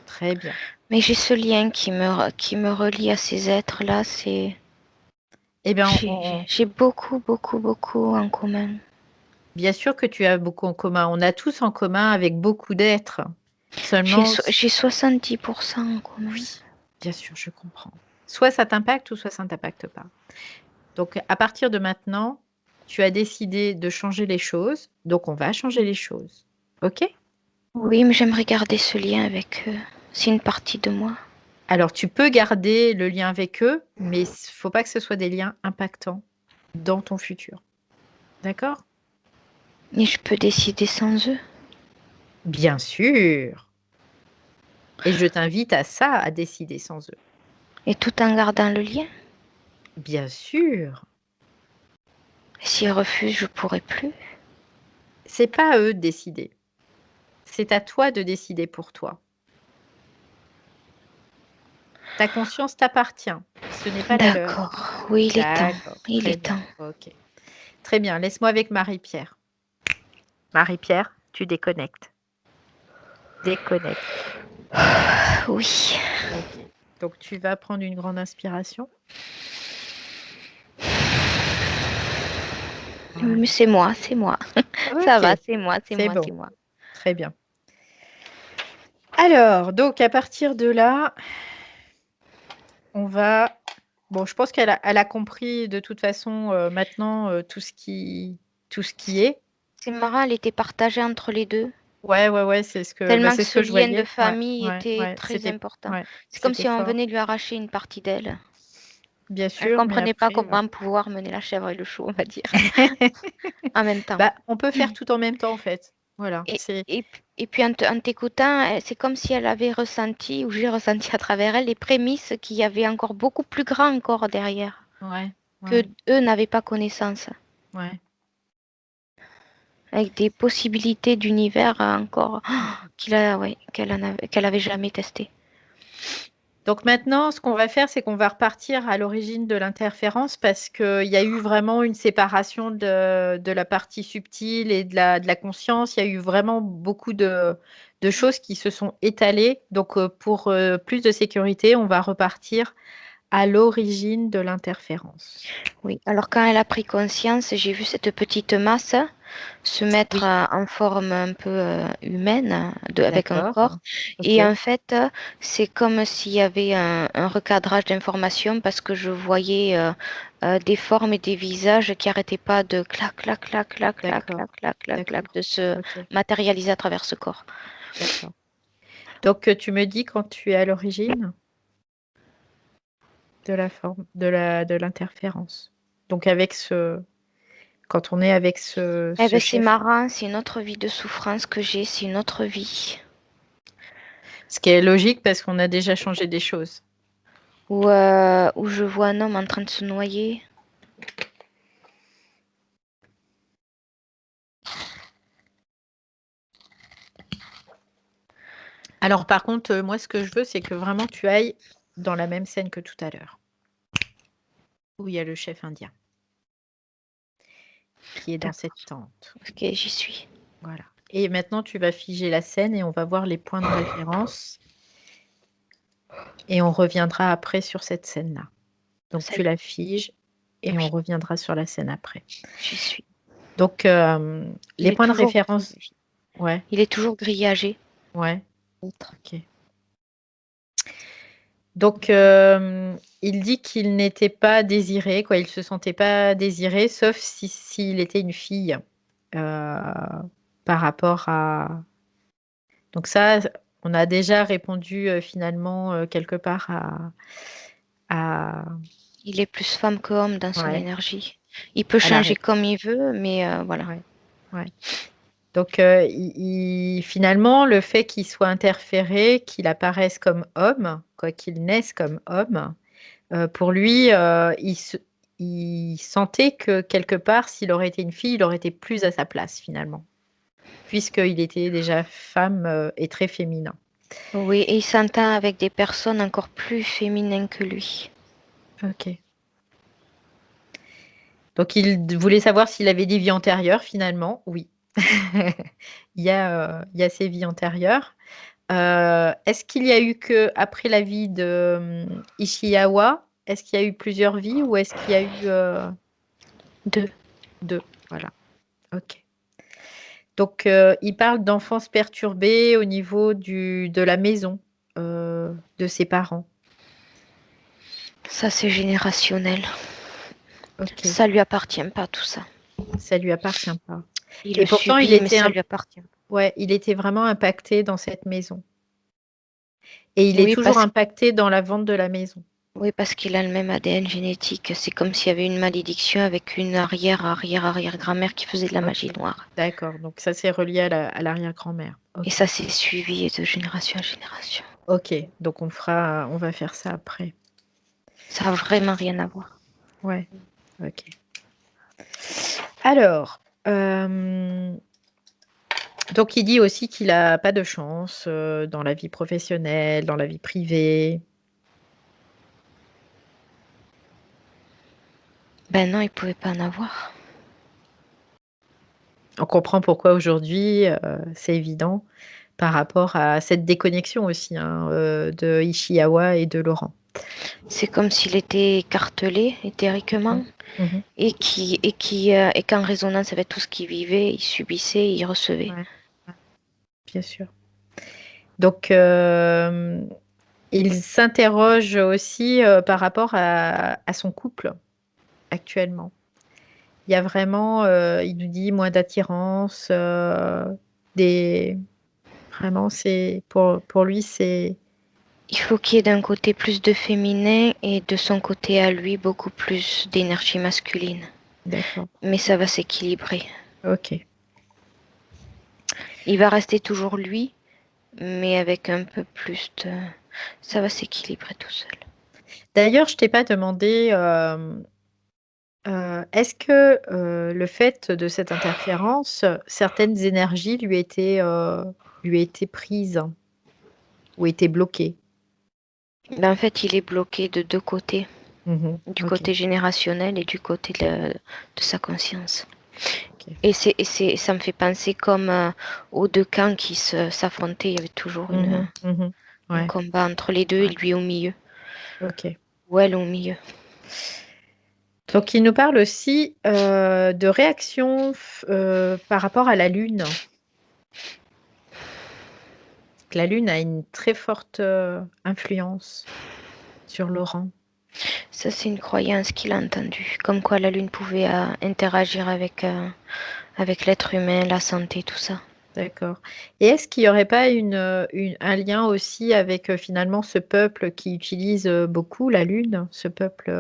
Très bien. Mais j'ai ce lien qui me relie à ces êtres-là, c'est... Eh bien, J'ai beaucoup, beaucoup, beaucoup en commun. bien sûr que tu as beaucoup en commun. On a tous en commun avec beaucoup d'êtres. Seulement, J'ai 70% en commun. oui, bien sûr, je comprends. Soit ça t'impacte ou soit ça ne t'impacte pas. Donc, à partir de maintenant, tu as décidé de changer les choses. Donc, on va changer les choses. OK? Oui, mais j'aimerais garder ce lien avec eux. C'est une partie de moi. Alors, tu peux garder le lien avec eux, mais il ne faut pas que ce soit des liens impactants dans ton futur. D'accord? Et je peux décider sans eux. Bien sûr. Et je t'invite à ça, à décider sans eux. Et tout en gardant le lien. Bien sûr. Et s'ils refusent, je pourrai plus. C'est pas à eux de décider. C'est à toi de décider pour toi. Ta conscience t'appartient. Ce n'est pas la leur. D'accord. Oui, il est temps. D'accord. Il Très est bien. temps. OK. Très bien. Laisse-moi avec Marie-Pierre. Marie-Pierre, tu déconnectes. Déconnecte. Oui. OK. Donc, tu vas prendre une grande inspiration. Oui, mais c'est moi, c'est moi. Ça OK. va, c'est moi, c'est C'est moi, bon. c'est moi. Très bien. Alors, donc, à partir de là, on va... Bon, je pense qu'elle a compris de toute façon maintenant tout ce qui est. C'est marrant, elle était partagée entre les deux. Ouais, c'est ce que, Tellement que c'est ce ce que je lien de voyais. famille était très C'était, important. ouais, C'est comme c'était si on fort. venait lui arracher une partie d'elle. Bien Elle sûr, mais comprenait pas après, comment pouvoir mener la chèvre et le chou, on va dire, en même temps. bah, on peut faire tout en même temps en fait. Voilà, Et, c'est et, et puis en t'écoutant, c'est comme si elle avait ressenti, ou j'ai ressenti à travers elle, les prémices qu'il y avait encore beaucoup plus grand encore derrière, ouais, que ouais, eux n'avaient pas connaissance, ouais. avec des possibilités d'univers encore qu'elle avait jamais testé. Donc maintenant, ce qu'on va faire, c'est qu'on va repartir à l'origine de l'interférence parce qu'il y a eu vraiment une séparation de la partie subtile et de la conscience. Il y a eu vraiment beaucoup de choses qui se sont étalées. Donc pour plus de sécurité, on va repartir à l'origine de l'interférence. Oui, alors quand elle a pris conscience, j'ai vu cette petite masse se mettre Oui, en forme un peu humaine, avec un corps. d'accord. Et Ok, en fait, c'est comme s'il y avait un recadrage d'informations parce que je voyais des formes et des visages qui n'arrêtaient pas de clac, clac, clac, clac, clac, d'accord, clac, clac, clac, clac, d'accord. de se Ok, matérialiser à travers ce corps. d'accord. Donc tu me dis quand tu es à l'origine de la forme de l'interférence. Donc avec quand on est avec Eh ce ben, c'est chef. marrant, c'est une autre vie de souffrance que j'ai, c'est une autre vie. Ce qui est logique parce qu'on a déjà changé des choses. Où je vois un homme en train de se noyer. Alors par contre, moi ce que je veux, c'est que vraiment tu ailles dans la même scène que tout à l'heure, où il y a le chef indien, qui est dans cette tente. Ok, j'y suis. Voilà. Et maintenant, tu vas figer la scène et on va voir les points de référence. Et on reviendra après sur cette scène-là. Donc tu la figes et on reviendra sur la scène après. J'y suis. Donc les points de référence. Ouais. Il est toujours grillagé. Ouais. Ok. Donc il dit qu'il n'était pas désiré, quoi. Il se sentait pas désiré, sauf s'il était une fille par rapport à. Donc ça, on a déjà répondu finalement quelque part à. Il est plus femme qu'homme dans son Ouais. énergie. Il peut changer comme il veut, mais voilà. Ouais. Ouais. Donc finalement, le fait qu'il soit interféré, qu'il apparaisse comme homme, quoi, qu'il naisse comme homme, pour lui, il sentait que quelque part, s'il aurait été une fille, il aurait été plus à sa place finalement, puisqu'il était déjà femme et très féminin. Oui, et il s'entend avec des personnes encore plus féminines que lui. Ok. Donc il voulait savoir s'il avait des vies antérieures finalement. Oui. il y a ces vies antérieures. Est-ce qu'il y a eu que après la vie de Ishiyawa, est-ce qu'il y a eu plusieurs vies ou est-ce qu'il y a eu deux, voilà. Ok. Donc il parle d'enfance perturbée au niveau de la maison de ses parents. Ça, c'est générationnel. Okay. Ça lui appartient pas, tout ça. Ça lui appartient pas. Et pourtant, il était mais ça lui appartient. Ouais, il était vraiment impacté dans cette maison. Et il est toujours impacté dans la vente de la maison. Oui, parce qu'il a le même ADN génétique. C'est comme s'il y avait une malédiction avec une arrière-grand-mère qui faisait de la magie noire. D'accord, donc ça c'est relié à l'arrière-grand-mère. Okay. Et ça s'est suivi de génération en génération. Ok, donc on va faire ça après. Ça n'a vraiment rien à voir. Ouais, ok. Alors, donc il dit aussi qu'il n'a pas de chance dans la vie professionnelle, dans la vie privée. Ben non, il ne pouvait pas en avoir. On comprend pourquoi aujourd'hui, c'est évident, par rapport à cette déconnexion aussi de Ishiyawa et de Laurent. C'est comme s'il était écartelé éthériquement et qu'en résonance avec tout ce qu'il vivait, il subissait, il recevait. Ouais. Bien sûr. Donc, il s'interroge aussi par rapport à son couple actuellement. Il y a vraiment, il nous dit moins d'attirance, vraiment, c'est pour lui, c'est. Il faut qu'il y ait d'un côté plus de féminin et de son côté à lui beaucoup plus d'énergie masculine. D'accord. Mais ça va s'équilibrer. Ok. Il va rester toujours lui, mais avec un peu plus de. Ça va s'équilibrer tout seul. D'ailleurs, je t'ai pas demandé. Est-ce que le fait de cette interférence, certaines énergies lui étaient prises ou étaient bloquées? Ben, en fait, il est bloqué de deux côtés. Du côté générationnel et du côté de sa conscience. Okay. Et ça me fait penser comme aux deux camps qui s'affrontaient. Il y avait toujours un combat entre les deux et lui au milieu. Ok. Ou elle au milieu. Donc, il nous parle aussi de réactions par rapport à la Lune. La Lune a une très forte influence sur Laurent. Ça, c'est une croyance qu'il a entendue. Comme quoi la Lune pouvait interagir avec l'être humain, la santé, tout ça. D'accord. Et est-ce qu'il n'y aurait pas un lien aussi avec finalement ce peuple qui utilise beaucoup la Lune? Ce peuple,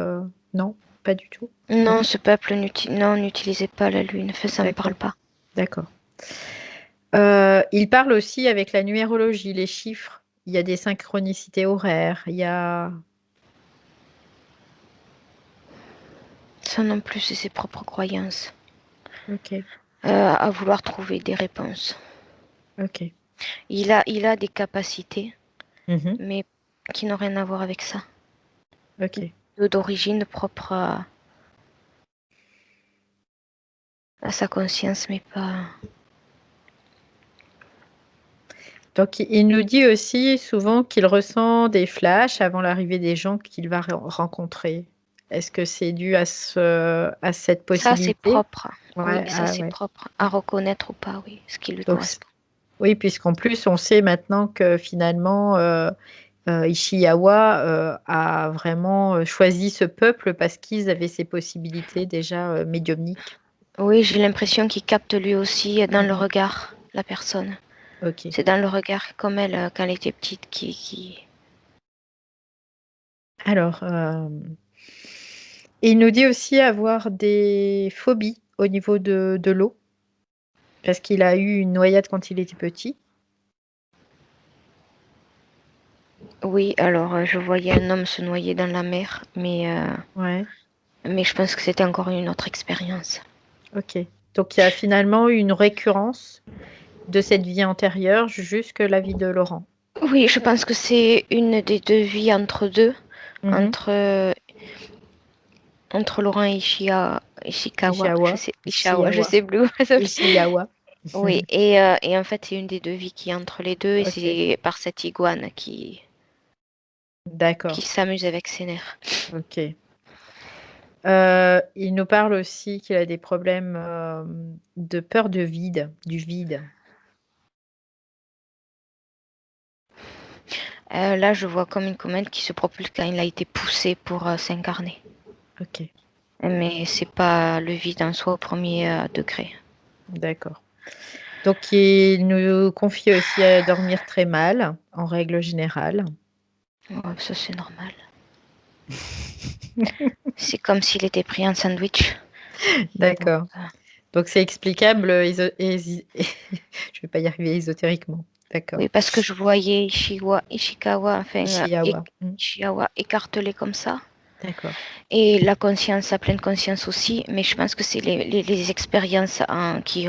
non? Pas du tout. Non, ce peuple n'utilisait pas la Lune. Enfin, ça ne me parle pas. D'accord. Il parle aussi avec la numérologie, les chiffres. Il y a des synchronicités horaires. Il y a. Ça non plus, c'est ses propres croyances. Ok. À vouloir trouver des réponses. Ok. Il a des capacités, Mhm. mais qui n'ont rien à voir avec ça. Ok. D'origine propre à sa conscience, mais pas... Donc, il nous dit aussi souvent qu'il ressent des flashs avant l'arrivée des gens qu'il va rencontrer. Est-ce que c'est dû à cette Ça, c'est possibilité? propre. Oui, Ouais, ça, c'est ouais. propre. À reconnaître ou pas, oui, ce qui lui Donc, correspond. oui, puisqu'en plus, on sait maintenant que finalement, Ishiyawa a vraiment choisi ce peuple parce qu'ils avaient ces possibilités déjà médiumniques. Oui, j'ai l'impression qu'il capte lui aussi dans le regard, la personne. Ok. C'est dans le regard, comme elle, quand elle était petite, qui... Alors, il nous dit aussi avoir des phobies au niveau de l'eau, parce qu'il a eu une noyade quand il était petit. Oui, alors je voyais un homme se noyer dans la mer, Ouais, mais je pense que c'était encore une autre expérience. ok. Donc il y a finalement une récurrence de cette vie antérieure jusque la vie de Laurent. Oui, je pense que c'est une des deux vies entre deux, Mhm. entre Laurent et Ishikawa, Ishiyawa. je sais plus. Ishiyawa. Oui, et en fait, c'est une des deux vies qui est entre les deux, et Ok, c'est par cette iguane qui d'accord. s'amuse avec ses nerfs. Ok. Il nous parle aussi qu'il a des problèmes de peur du vide. Là, je vois comme une comète qui se propulse quand il a été poussé pour s'incarner. Ok, Mais c'est pas le vide en soi au premier degré. d'accord. Donc, il nous confie aussi à dormir très mal, en règle générale. Ouais, ça, c'est normal. C'est comme s'il était pris un sandwich. D'accord. Donc, Donc, c'est explicable, je vais pas y arriver ésotériquement. D'accord. oui, parce que je voyais Ishikawa, Ishiyawa. Ishiyawa écartelé comme ça. D'accord. Et la conscience, la pleine conscience aussi. Mais je pense que c'est les expériences qui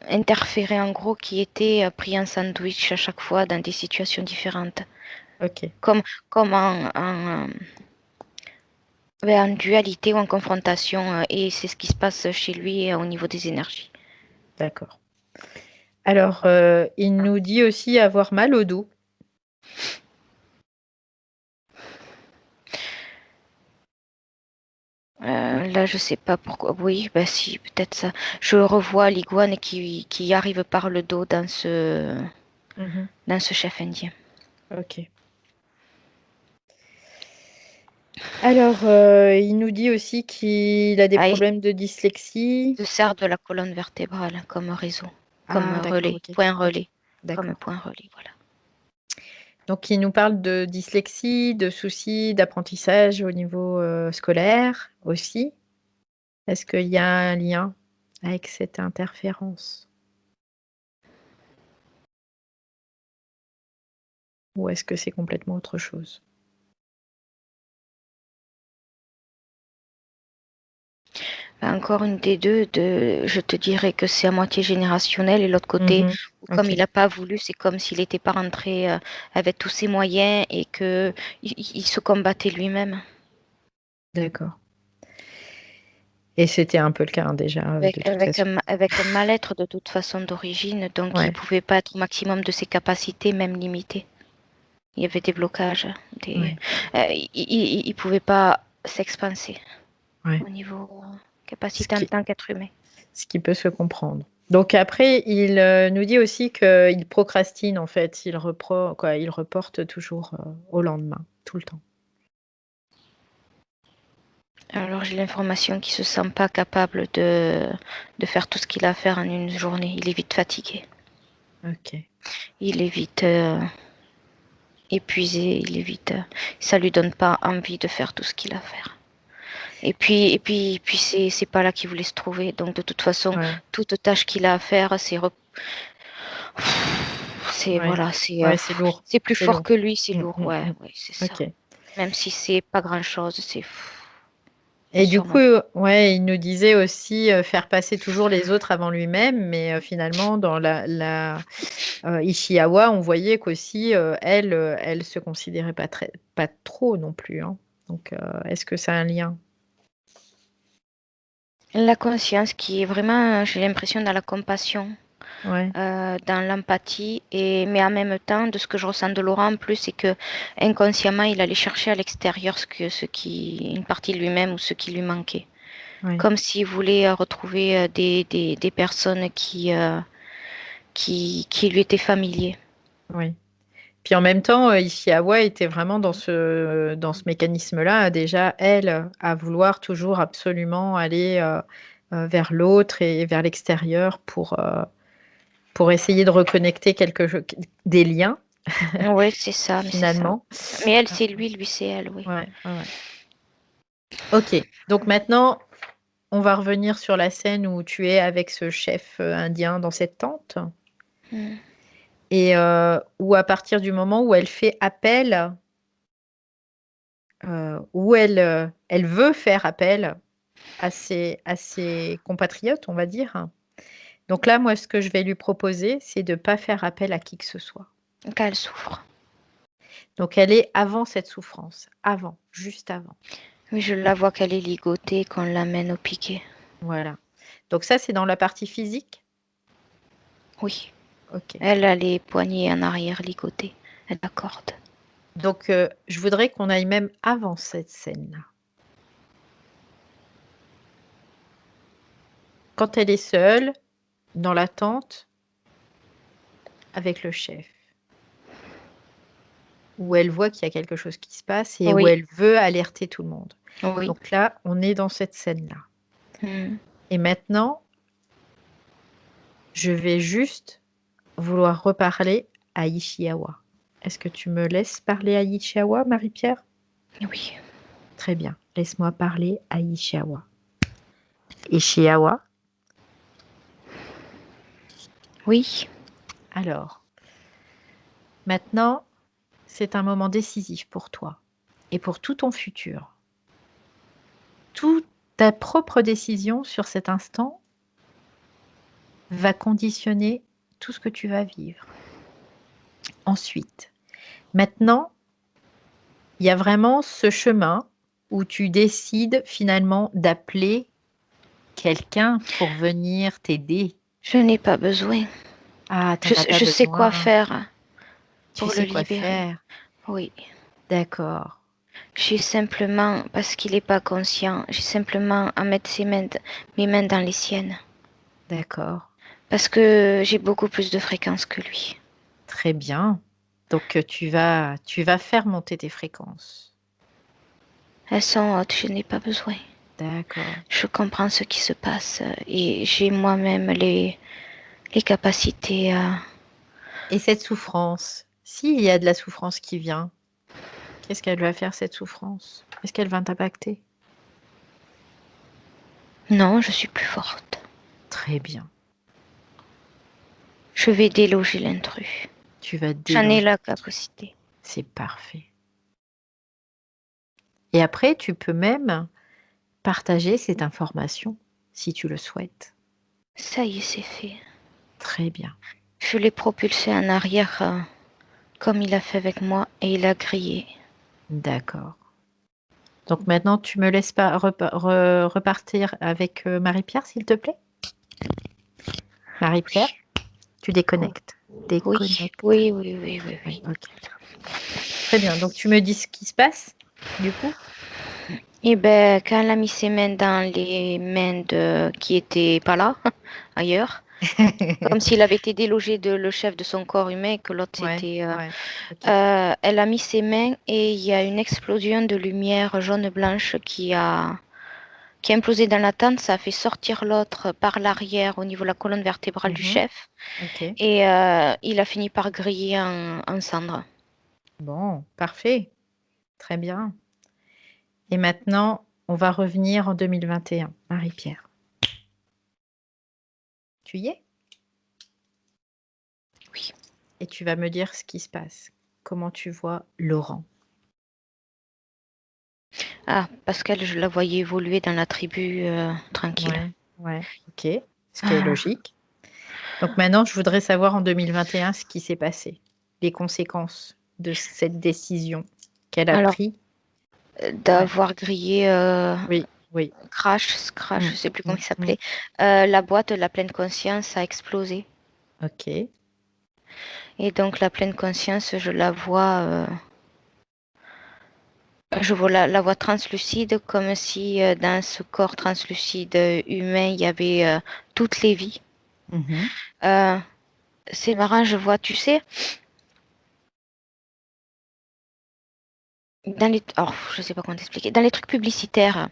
interféraient en gros, qui étaient pris en sandwich à chaque fois dans des situations différentes. Ok. Comme en dualité ou en confrontation. Et c'est ce qui se passe chez lui au niveau des énergies. D'accord. Alors, il nous dit aussi avoir mal au dos. Là, je sais pas pourquoi. Oui, bah si, peut-être ça. Je revois l'iguane qui arrive par le dos dans ce chef indien. Ok. Alors, il nous dit aussi qu'il a des Ah, il problèmes de dyslexie. se sert de la colonne vertébrale comme réseau, comme Ah, d'accord, relais, ok. point Ok, relais, comme d'accord. point relais, voilà. Donc, il nous parle de dyslexie, de soucis d'apprentissage au niveau scolaire aussi. Est-ce qu'il y a un lien avec cette interférence? Ou est-ce que c'est complètement autre chose? Encore une des deux, je te dirais que c'est à moitié générationnel et l'autre côté, Mhm. comme Ok, il n'a pas voulu, c'est comme s'il n'était pas rentré avec tous ses moyens et que il se combattait lui-même. d'accord. Et c'était un peu le cas hein, déjà, de toute façon. Avec un mal-être de toute façon d'origine, donc il Ouais, pouvait pas être au maximum de ses capacités, même limitées. Il y avait des blocages, ouais, il pouvait pas s'expanser ouais. au niveau Ce capacité en qui, tant qu'être humain. ce qui peut se comprendre. Donc après, il nous dit aussi qu'il procrastine en fait, il reporte toujours au lendemain, tout le temps. Alors j'ai l'information qu'il se sent pas capable de faire tout ce qu'il a à faire en une journée. Il est vite fatigué. Ok, Il est vite épuisé. Ça lui donne pas envie de faire tout ce qu'il a à faire. Et puis c'est pas là qu'il voulait se trouver. Donc de toute façon, ouais, toute tâche qu'il a à faire, ouais, voilà, ouais, c'est lourd, c'est plus c'est fort lourd. que lui, c'est Mm, lourd. mm, Ouais, mm. ouais, c'est ça. Ok, Même si c'est pas grand chose, Et du coup, sûrement. ouais, il nous disait aussi faire passer toujours les autres avant lui-même, mais finalement, dans Ishiawa, on voyait qu'aussi, elle se considérait pas trop non plus. Hein. Donc, est-ce que ça a un lien? La conscience qui est vraiment, j'ai l'impression, dans la compassion, Ouais, dans l'empathie, mais en même temps, de ce que je ressens de Laurent en plus, c'est que inconsciemment, il allait chercher à l'extérieur une partie de lui-même ou ce qui lui manquait. ouais, Comme s'il voulait retrouver des personnes qui lui étaient familiers. oui. Puis en même temps, Ishiawa était vraiment dans ce mécanisme-là, déjà, elle, à vouloir toujours absolument aller vers l'autre et vers l'extérieur pour essayer de reconnecter des liens, Oui, c'est ça, mais c'est ça. finalement. Mais elle, c'est lui, c'est elle, oui. Ouais, ouais, ouais. Ok, donc maintenant, on va revenir sur la scène où tu es avec ce chef indien dans cette tente. Mm. Et où à partir du moment où elle fait appel, où elle veut faire appel à ses compatriotes, on va dire. Donc là, moi, ce que je vais lui proposer, c'est de ne pas faire appel à qui que ce soit. Quand elle souffre. Donc elle est avant cette souffrance, avant, juste avant. Oui, je la vois qu'elle est ligotée, qu'on l'amène au piquet. Voilà. Donc ça, c'est dans la partie physique? Oui. Ok. Elle a les poignets en arrière ligotées. Elle accorde. Donc je voudrais qu'on aille même avant cette scène-là. Quand elle est seule, dans la tente, avec le chef, où elle voit qu'il y a quelque chose qui se passe et où Oui, elle veut alerter tout le monde. oui. Donc là, on est dans cette scène-là. Mm. Et maintenant, je vais juste vouloir reparler à Ishiawa. Est-ce que tu me laisses parler à Ishiawa, Marie-Pierre? Oui. Très bien, laisse-moi parler à Ishiawa. Ishiawa, Oui. alors, maintenant, c'est un moment décisif pour toi et pour tout ton futur. Toute ta propre décision sur cet instant va conditionner tout ce que tu vas vivre. Ensuite, maintenant, il y a vraiment ce chemin où tu décides finalement d'appeler quelqu'un pour venir t'aider. Je n'ai pas besoin. Ah, tu Je, en as pas je sais quoi besoin. faire Tu pour le sais quoi libérer. faire. Oui. D'accord, J'ai simplement, parce qu'il n'est pas conscient, j'ai simplement à mettre mes mains dans les siennes. d'accord. Parce que j'ai beaucoup plus de fréquences que lui. Très bien. Donc tu vas faire monter tes fréquences. Elles sont hautes, je n'ai pas besoin. D'accord. Je comprends ce qui se passe et j'ai moi-même les capacités à... Et cette souffrance, s'il y a de la souffrance qui vient, qu'est-ce qu'elle va faire cette souffrance? Est-ce qu'elle va t'impacter? Non, je suis plus forte. Très bien. Je vais déloger l'intrus. Tu vas J'en ai déloger. la capacité. C'est parfait. Et après, tu peux même partager cette information si tu le souhaites. Ça y est, c'est fait. Très bien. Je l'ai propulsé en arrière comme il a fait avec moi et il a grillé. D'accord. Donc maintenant, tu me laisses pas repartir avec Marie-Pierre, s'il te plaît? Marie-Pierre, tu déconnectes. Oui, Déconnecte. oui, oui, oui, oui, Oui, oui. ok. Très bien. Donc tu me dis ce qui se passe, du coup? Et ben, quand elle a mis ses mains dans les mains qui étaient pas là, ailleurs, comme s'il avait été délogé de le chef de son corps humain et que l'autre Ouais, c'était. ouais. Ok. Elle a mis ses mains et il y a une explosion de lumière jaune-blanche qui a implosé dans la tente. Ça a fait sortir l'autre par l'arrière au niveau de la colonne vertébrale du Mhm. chef Ok. et il a fini par griller en cendres. Bon, parfait. Très bien. Et maintenant, on va revenir en 2021. Marie-Pierre, tu y es? Oui. Et tu vas me dire ce qui se passe. Comment tu vois Laurent? Ah, Pascal, je la voyais évoluer dans la tribu tranquille. Ouais, ok. Ce qui est Ah, logique. Donc maintenant, je voudrais savoir en 2021 ce qui s'est passé, les conséquences de cette décision qu'elle a alors, prise. Ouais. d'avoir grillé Oui, oui. Scratch, je sais plus comment il Mm. s'appelait, la boîte de la pleine conscience a explosé. Ok. Et donc la pleine conscience, je vois la voie translucide comme si dans ce corps translucide humain, il y avait toutes les vies. Mhm. Euh, c'est marrant, je vois, tu sais, je sais pas comment t'expliquer, dans les trucs publicitaires,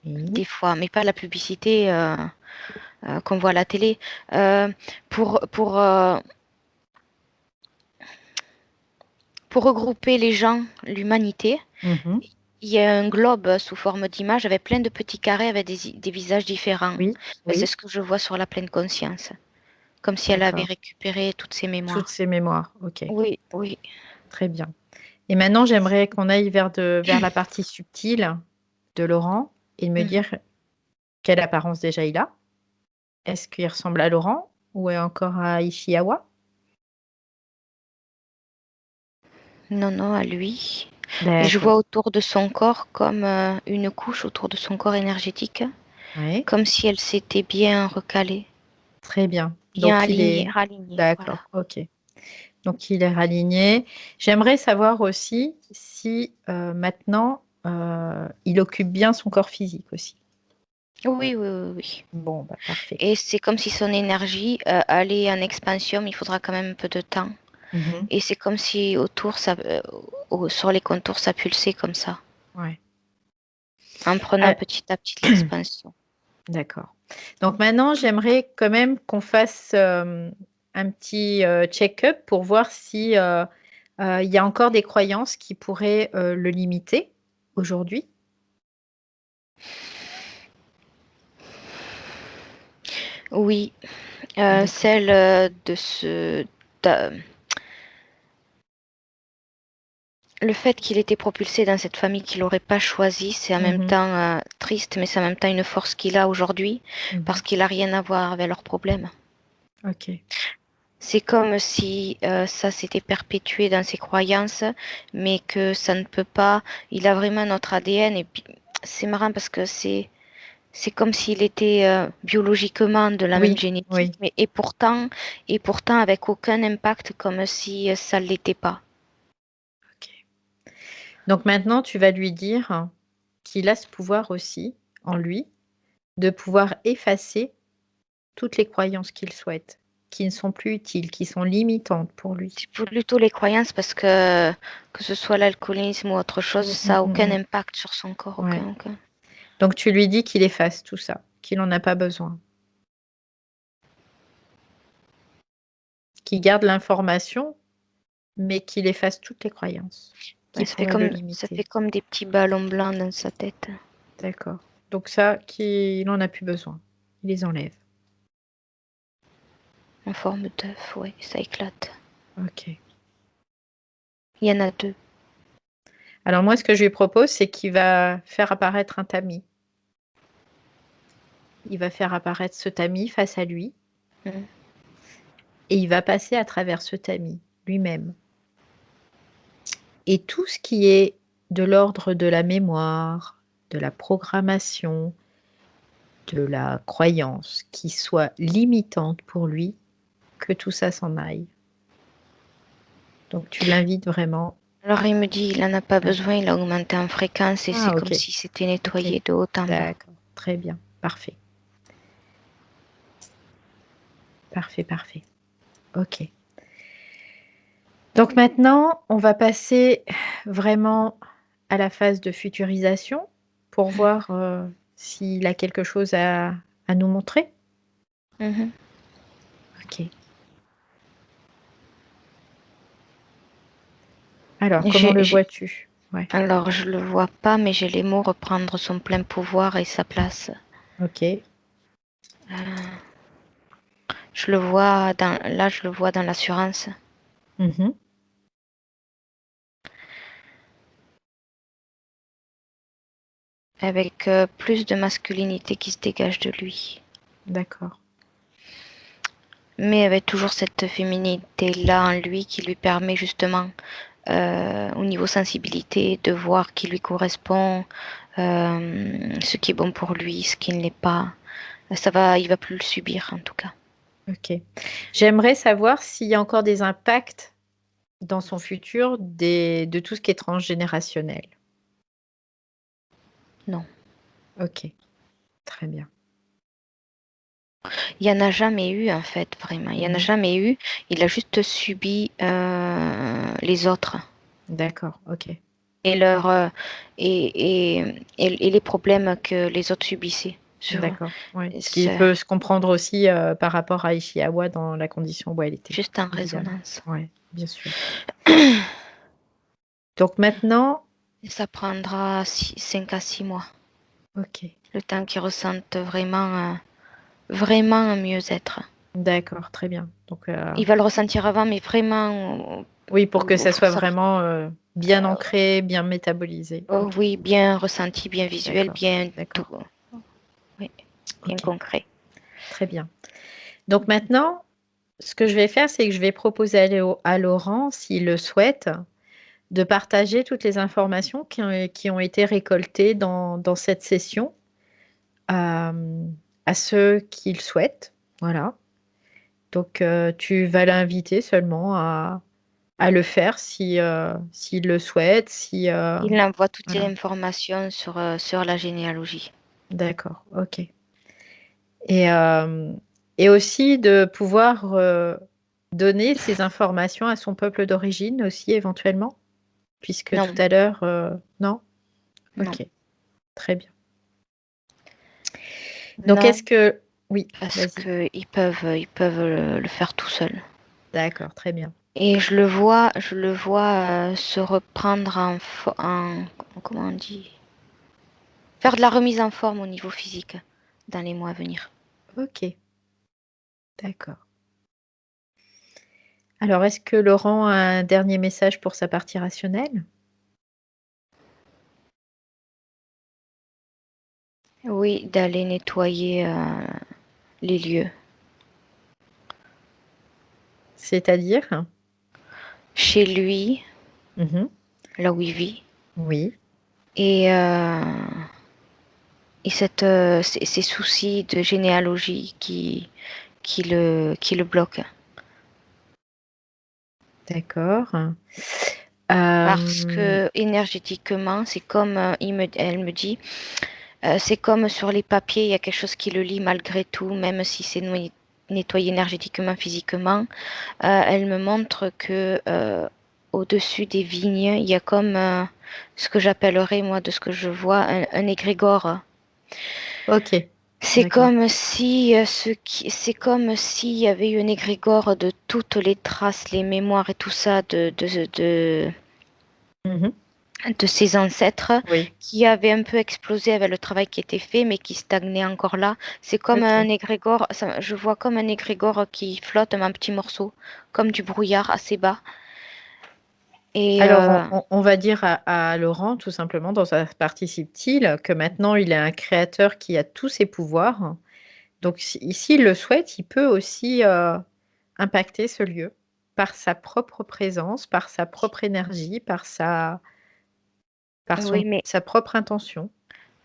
Oui. des fois, mais pas la publicité qu'on voit à la télé, euh, pour, pour, euh, pour regrouper les gens, l'humanité. Mhm. Il y a un globe sous forme d'image avec plein de petits carrés avec des visages différents. Oui, Ben, c'est oui. ce que je vois sur la pleine conscience. Comme si elle avait D'accord. récupéré toutes ses Toutes mémoires. ces mémoires. Ok. Oui, oui. Très bien. Et maintenant, j'aimerais qu'on aille vers la partie subtile de Laurent et me Mhm. dire quelle apparence déjà il a. Est-ce qu'il ressemble à Laurent ou encore à Ishiawa? Non, non, à lui. Et je vois D'accord. autour de son corps comme une couche autour de son corps énergétique, Oui. comme si elle s'était bien recalée, Très bien. bien Donc, il alignée, est... ralignée. Voilà. D'accord. Ok. Donc, il est raligné. J'aimerais savoir aussi si maintenant, il occupe bien son corps physique aussi. Oui, oui, oui, oui. Bon, bah, parfait. Et c'est comme si son énergie allait en expansion, mais il faudra quand même un peu de temps. Mhm. Et c'est comme si sur les contours, ça pulsait comme ça, Ouais. en prenant Ah, petit à petit l'expansion. d'accord. Donc maintenant, j'aimerais quand même qu'on fasse un petit check-up pour voir si il y a encore des croyances qui pourraient le limiter aujourd'hui. Oui, D'accord. celle de- le fait qu'il était propulsé dans cette famille qu'il n'aurait pas choisie, c'est en même Mhm, temps triste, mais c'est en même temps une force qu'il a aujourd'hui, mhm. parce qu'il n'a rien à voir avec leurs problèmes. Ok. C'est comme si ça s'était perpétué dans ses croyances, mais que ça ne peut pas. Il a vraiment notre ADN, et puis c'est marrant parce que c'est comme s'il était biologiquement de la même Oui, génétique, oui. mais et pourtant avec aucun impact, comme si ça ne l'était pas. Ok. Donc maintenant, tu vas lui dire qu'il a ce pouvoir aussi en lui de pouvoir effacer toutes les croyances qu'il souhaite, qui ne sont plus utiles, qui sont limitantes pour lui. C'est plutôt les croyances parce que ce soit l'alcoolisme ou autre chose, Mm, ça mm, n'a mm, aucun mm. impact sur son corps, Ouais. aucun. Donc tu lui dis qu'il efface tout ça, qu'il n'en a pas besoin, qu'il garde l'information, mais qu'il efface toutes les croyances Ouais, qui pourraient le ça limiter. fait comme des petits ballons blancs dans sa tête, D'accord. Donc ça, qu'il n'en a plus besoin. Il les enlève. en forme d'œuf, ouais, ça éclate. Ok. Il y en a deux. Alors moi, ce que je lui propose, c'est qu'il va faire apparaître un tamis. Il va faire apparaître ce tamis face à lui Mm. et il va passer à travers ce tamis lui-même. Et tout ce qui est de l'ordre de la mémoire, de la programmation, de la croyance qui soit limitante pour lui, que tout ça s'en aille. Donc tu l'invites vraiment Alors il me dit, il n'en a pas à... besoin, il a augmenté en fréquence et c'est Ah comme ok, si c'était ok, nettoyé de haut en bas. d'accord, très bien, parfait, parfait, parfait. Ok. Donc maintenant, on va passer vraiment à la phase de futurisation pour voir s'il a quelque chose à nous montrer. Mhm. Ok. Alors, comment J'ai- le j'ai- vois-tu? Ouais. Alors je le vois pas, mais j'ai les mots reprendre son plein pouvoir et sa place. Ok. Je le vois dans l'assurance. Mhm. avec plus de masculinité qui se dégage de lui. D'accord. Mais avec toujours cette féminité-là en lui qui lui permet justement, au niveau sensibilité, de voir qui lui correspond, ce qui est bon pour lui, ce qui ne l'est pas. Il va plus le subir en tout cas. Ok. J'aimerais savoir s'il y a encore des impacts dans son futur de tout ce qui est transgénérationnel. Non. Ok. Très bien. Il n'y en a jamais eu en fait, vraiment. Il n'y en a jamais eu. Il a juste subi les autres. D'accord, ok. Et les problèmes que les autres subissaient. D'accord, ouais. Ce qui peut se comprendre aussi par rapport à Ishiawa dans la condition où elle était. Juste en évidemment. résonance. Oui, bien sûr. Donc maintenant... Ça prendra 5 à 6 mois. Ok. Le temps qu'ils ressentent vraiment un mieux-être. D'accord, très bien. Donc, il va le ressentir avant, mais vraiment... Oui, pour que ça soit vraiment bien ancré, bien métabolisé. Okay. Oui, bien ressenti, bien visuel, bien tout. Oui, bien concret. Très bien. Donc maintenant, ce que je vais faire, c'est que je vais proposer à Laurent, s'il le souhaite, de partager toutes les informations qui ont été récoltées dans cette session à ceux qui le souhaitent. Voilà. Donc, tu vas l'inviter seulement à le faire s'il le souhaite. Il envoie toutes les informations sur la généalogie. D'accord, ok. Et aussi de pouvoir donner ces informations à son peuple d'origine aussi éventuellement, puisque non. tout à l'heure, non? Non. Ok, très bien. Donc, est-ce que... Oui, parce qu'ils peuvent le faire tout seuls. D'accord, très bien. Et je le vois se reprendre en comment on dit, faire de la remise en forme au niveau physique dans les mois à venir. Ok, d'accord. Alors, est-ce que Laurent a un dernier message pour sa partie rationnelle? Oui, d'aller nettoyer les lieux. C'est-à-dire? Chez lui, Mmh. là où il vit. Oui. Et ces soucis de généalogie qui le bloquent. D'accord. Parce que énergétiquement, c'est comme elle me dit, c'est comme sur les papiers, il y a quelque chose qui le lie malgré tout, même si c'est nettoyé énergétiquement, physiquement. Elle me montre que au-dessus des vignes, il y a comme ce que j'appellerais, moi, de ce que je vois, un égrégore. Ok. C'est comme si c'est comme s'il y avait eu un égrégore de toutes les traces, les mémoires et tout ça de ses ancêtres, qui avaient un peu explosé avec le travail qui était fait, mais qui stagnait encore là. C'est comme un égrégore, je vois comme un égrégore qui flotte un petit morceau, comme du brouillard assez bas. Et alors, on va dire à Laurent, tout simplement, dans sa partie subtile, que maintenant, il est un créateur qui a tous ses pouvoirs. Donc, s'il le souhaite, il peut aussi impacter ce lieu par sa propre présence, par sa propre énergie, par sa propre intention.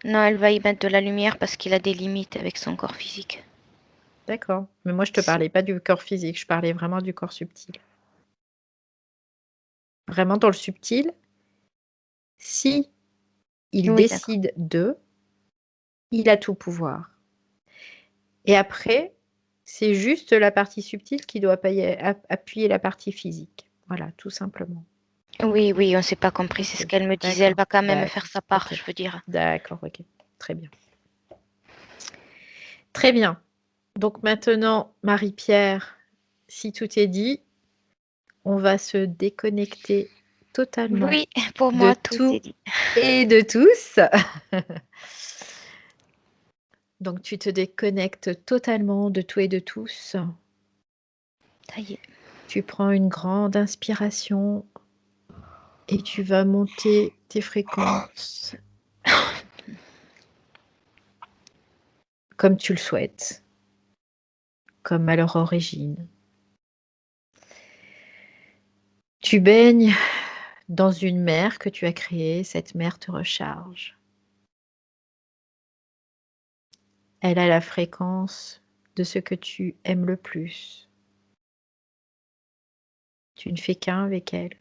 Non, elle va y mettre de la lumière parce qu'il a des limites avec son corps physique. D'accord. Mais moi, je ne te parlais pas du corps physique, je parlais vraiment du corps subtil. Vraiment dans le subtil, si il décide il a tout pouvoir. Et après, c'est juste la partie subtile qui doit appuyer la partie physique. Voilà, tout simplement. Oui, on ne s'est pas compris, c'est ce qu'elle me disait. Elle va quand même faire sa part, je veux dire. D'accord, ok. Très bien. Très bien. Donc maintenant, Marie-Pierre, si tout est dit, on va se déconnecter totalement. Oui, pour moi, tout est dit. Et de tous. Donc tu te déconnectes totalement de tout et de tous. Ça y est. Tu prends une grande inspiration et tu vas monter tes fréquences comme tu le souhaites, comme à leur origine. Tu baignes dans une mer que tu as créée, cette mer te recharge. Elle a la fréquence de ce que tu aimes le plus. Tu ne fais qu'un avec elle,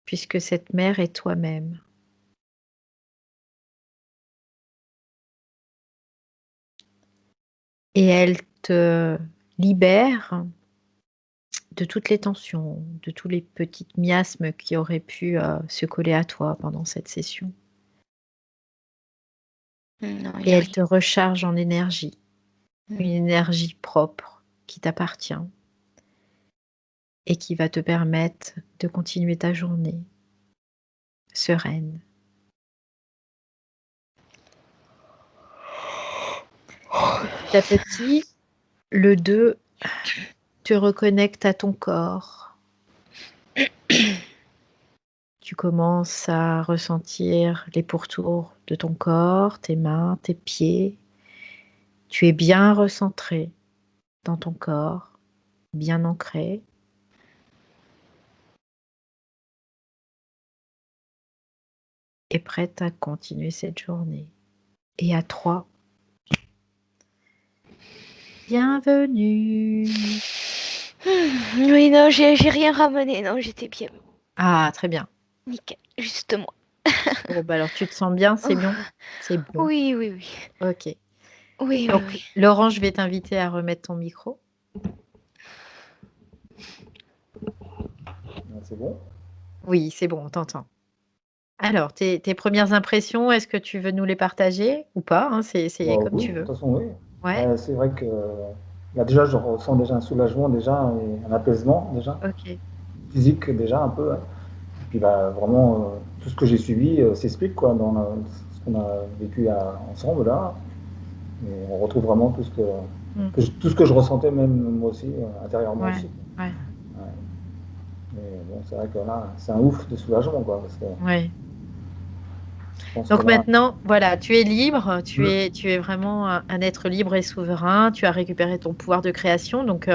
puisque cette mer est toi-même. Et elle te libère de toutes les tensions, de tous les petits miasmes qui auraient pu se coller à toi pendant cette session. Non, il Et y a elle rien. te recharge en énergie, une énergie propre qui t'appartient et qui va te permettre de continuer ta journée sereine. Petit à petit, le 2 te reconnecte à ton corps. Tu commences à ressentir les pourtours de ton corps, tes mains, tes pieds. Tu es bien recentré dans ton corps, bien ancré. Et prête à continuer cette journée. Et à 3. Bienvenue. Oui, non, j'ai rien ramené. Non, j'étais bien. Ah, très bien. Nickel. Juste moi. Bon, bah alors tu te sens bien, c'est bon? C'est bon. Oui, oui, oui. Ok. Oui, oui, Donc, oui. Laurent, je vais t'inviter à remettre ton micro. C'est bon? Oui, c'est bon, on t'entend. Alors, tes premières impressions, est-ce que tu veux nous les partager ou pas, hein? C'est Bah, comme oui, tu de veux. toute façon, oui. Ouais? C'est vrai que là, déjà, je ressens déjà un soulagement, déjà, et un apaisement, déjà, Ok. physique, déjà, un peu. Hein. Et puis, bah, vraiment, tout ce que j'ai suivi s'explique, quoi, dans ce qu'on a vécu ensemble, là. Et on retrouve vraiment tout tout ce que je ressentais, même moi aussi, intérieurement Ouais, aussi. ouais, Ouais. Mais bon, c'est vrai que là, c'est un ouf de soulagement, quoi, parce que ouais. je pense que Donc là, maintenant, voilà, tu es libre, tu es vraiment un être libre et souverain, tu as récupéré ton pouvoir de création. Donc,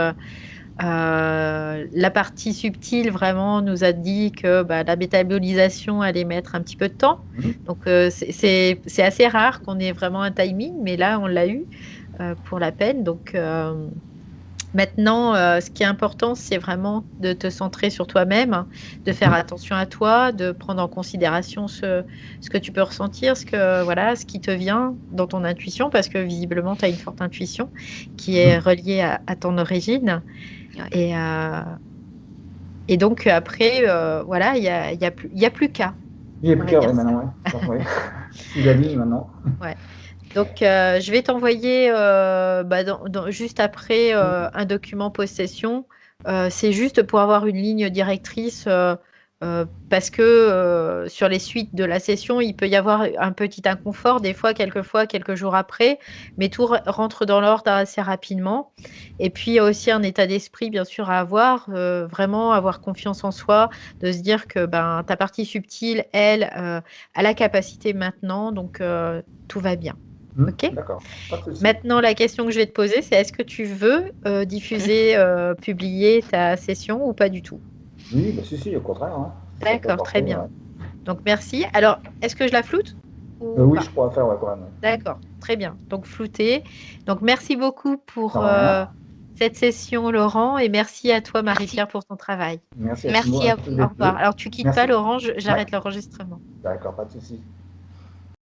la partie subtile vraiment nous a dit que bah, la métabolisation allait mettre un petit peu de temps. Donc, c'est assez rare qu'on ait vraiment un timing, mais là, on l'a eu pour la peine. Donc, maintenant, ce qui est important, c'est vraiment de te centrer sur toi-même, hein, de faire attention à toi, de prendre en considération ce que tu peux ressentir, voilà, ce qui te vient dans ton intuition, parce que visiblement, tu as une forte intuition qui est reliée à ton origine. Ouais. Et donc, après, voilà, il y a plus qu'à, il est on plus va qu'à, dire ouais, ça. maintenant, ouais. Je suis la ligne, maintenant. Ouais. Donc, je vais t'envoyer bah, juste après un document possession. C'est juste pour avoir une ligne directrice parce que sur les suites de la session, il peut y avoir un petit inconfort, des fois, quelquefois, quelques jours après, mais tout rentre dans l'ordre assez rapidement. Et puis, il y a aussi un état d'esprit, bien sûr, à avoir, vraiment avoir confiance en soi, de se dire que ben, ta partie subtile, elle, a la capacité maintenant, donc tout va bien. Ok? D'accord, pas de souci. Maintenant, la question que je vais te poser, c'est est-ce que tu veux diffuser, publier ta session ou pas du tout? Oui, bah, si, au contraire, hein. Ça serait D'accord, très parfait, bien. ouais. Donc, merci. Alors, est-ce que je la floute ou Oui, pas? je pourrais faire, ouais, quand même. D'accord, très bien. Donc, flouté. Donc, merci beaucoup pour Sans rien. cette session, Laurent, et merci à toi, Marie-Pierre, pour ton travail. Merci à Merci à à tous vous. les Au revoir. deux. Alors, tu quittes pas, Merci. Laurent, Ouais, j'arrête l'enregistrement. d'accord, pas de souci.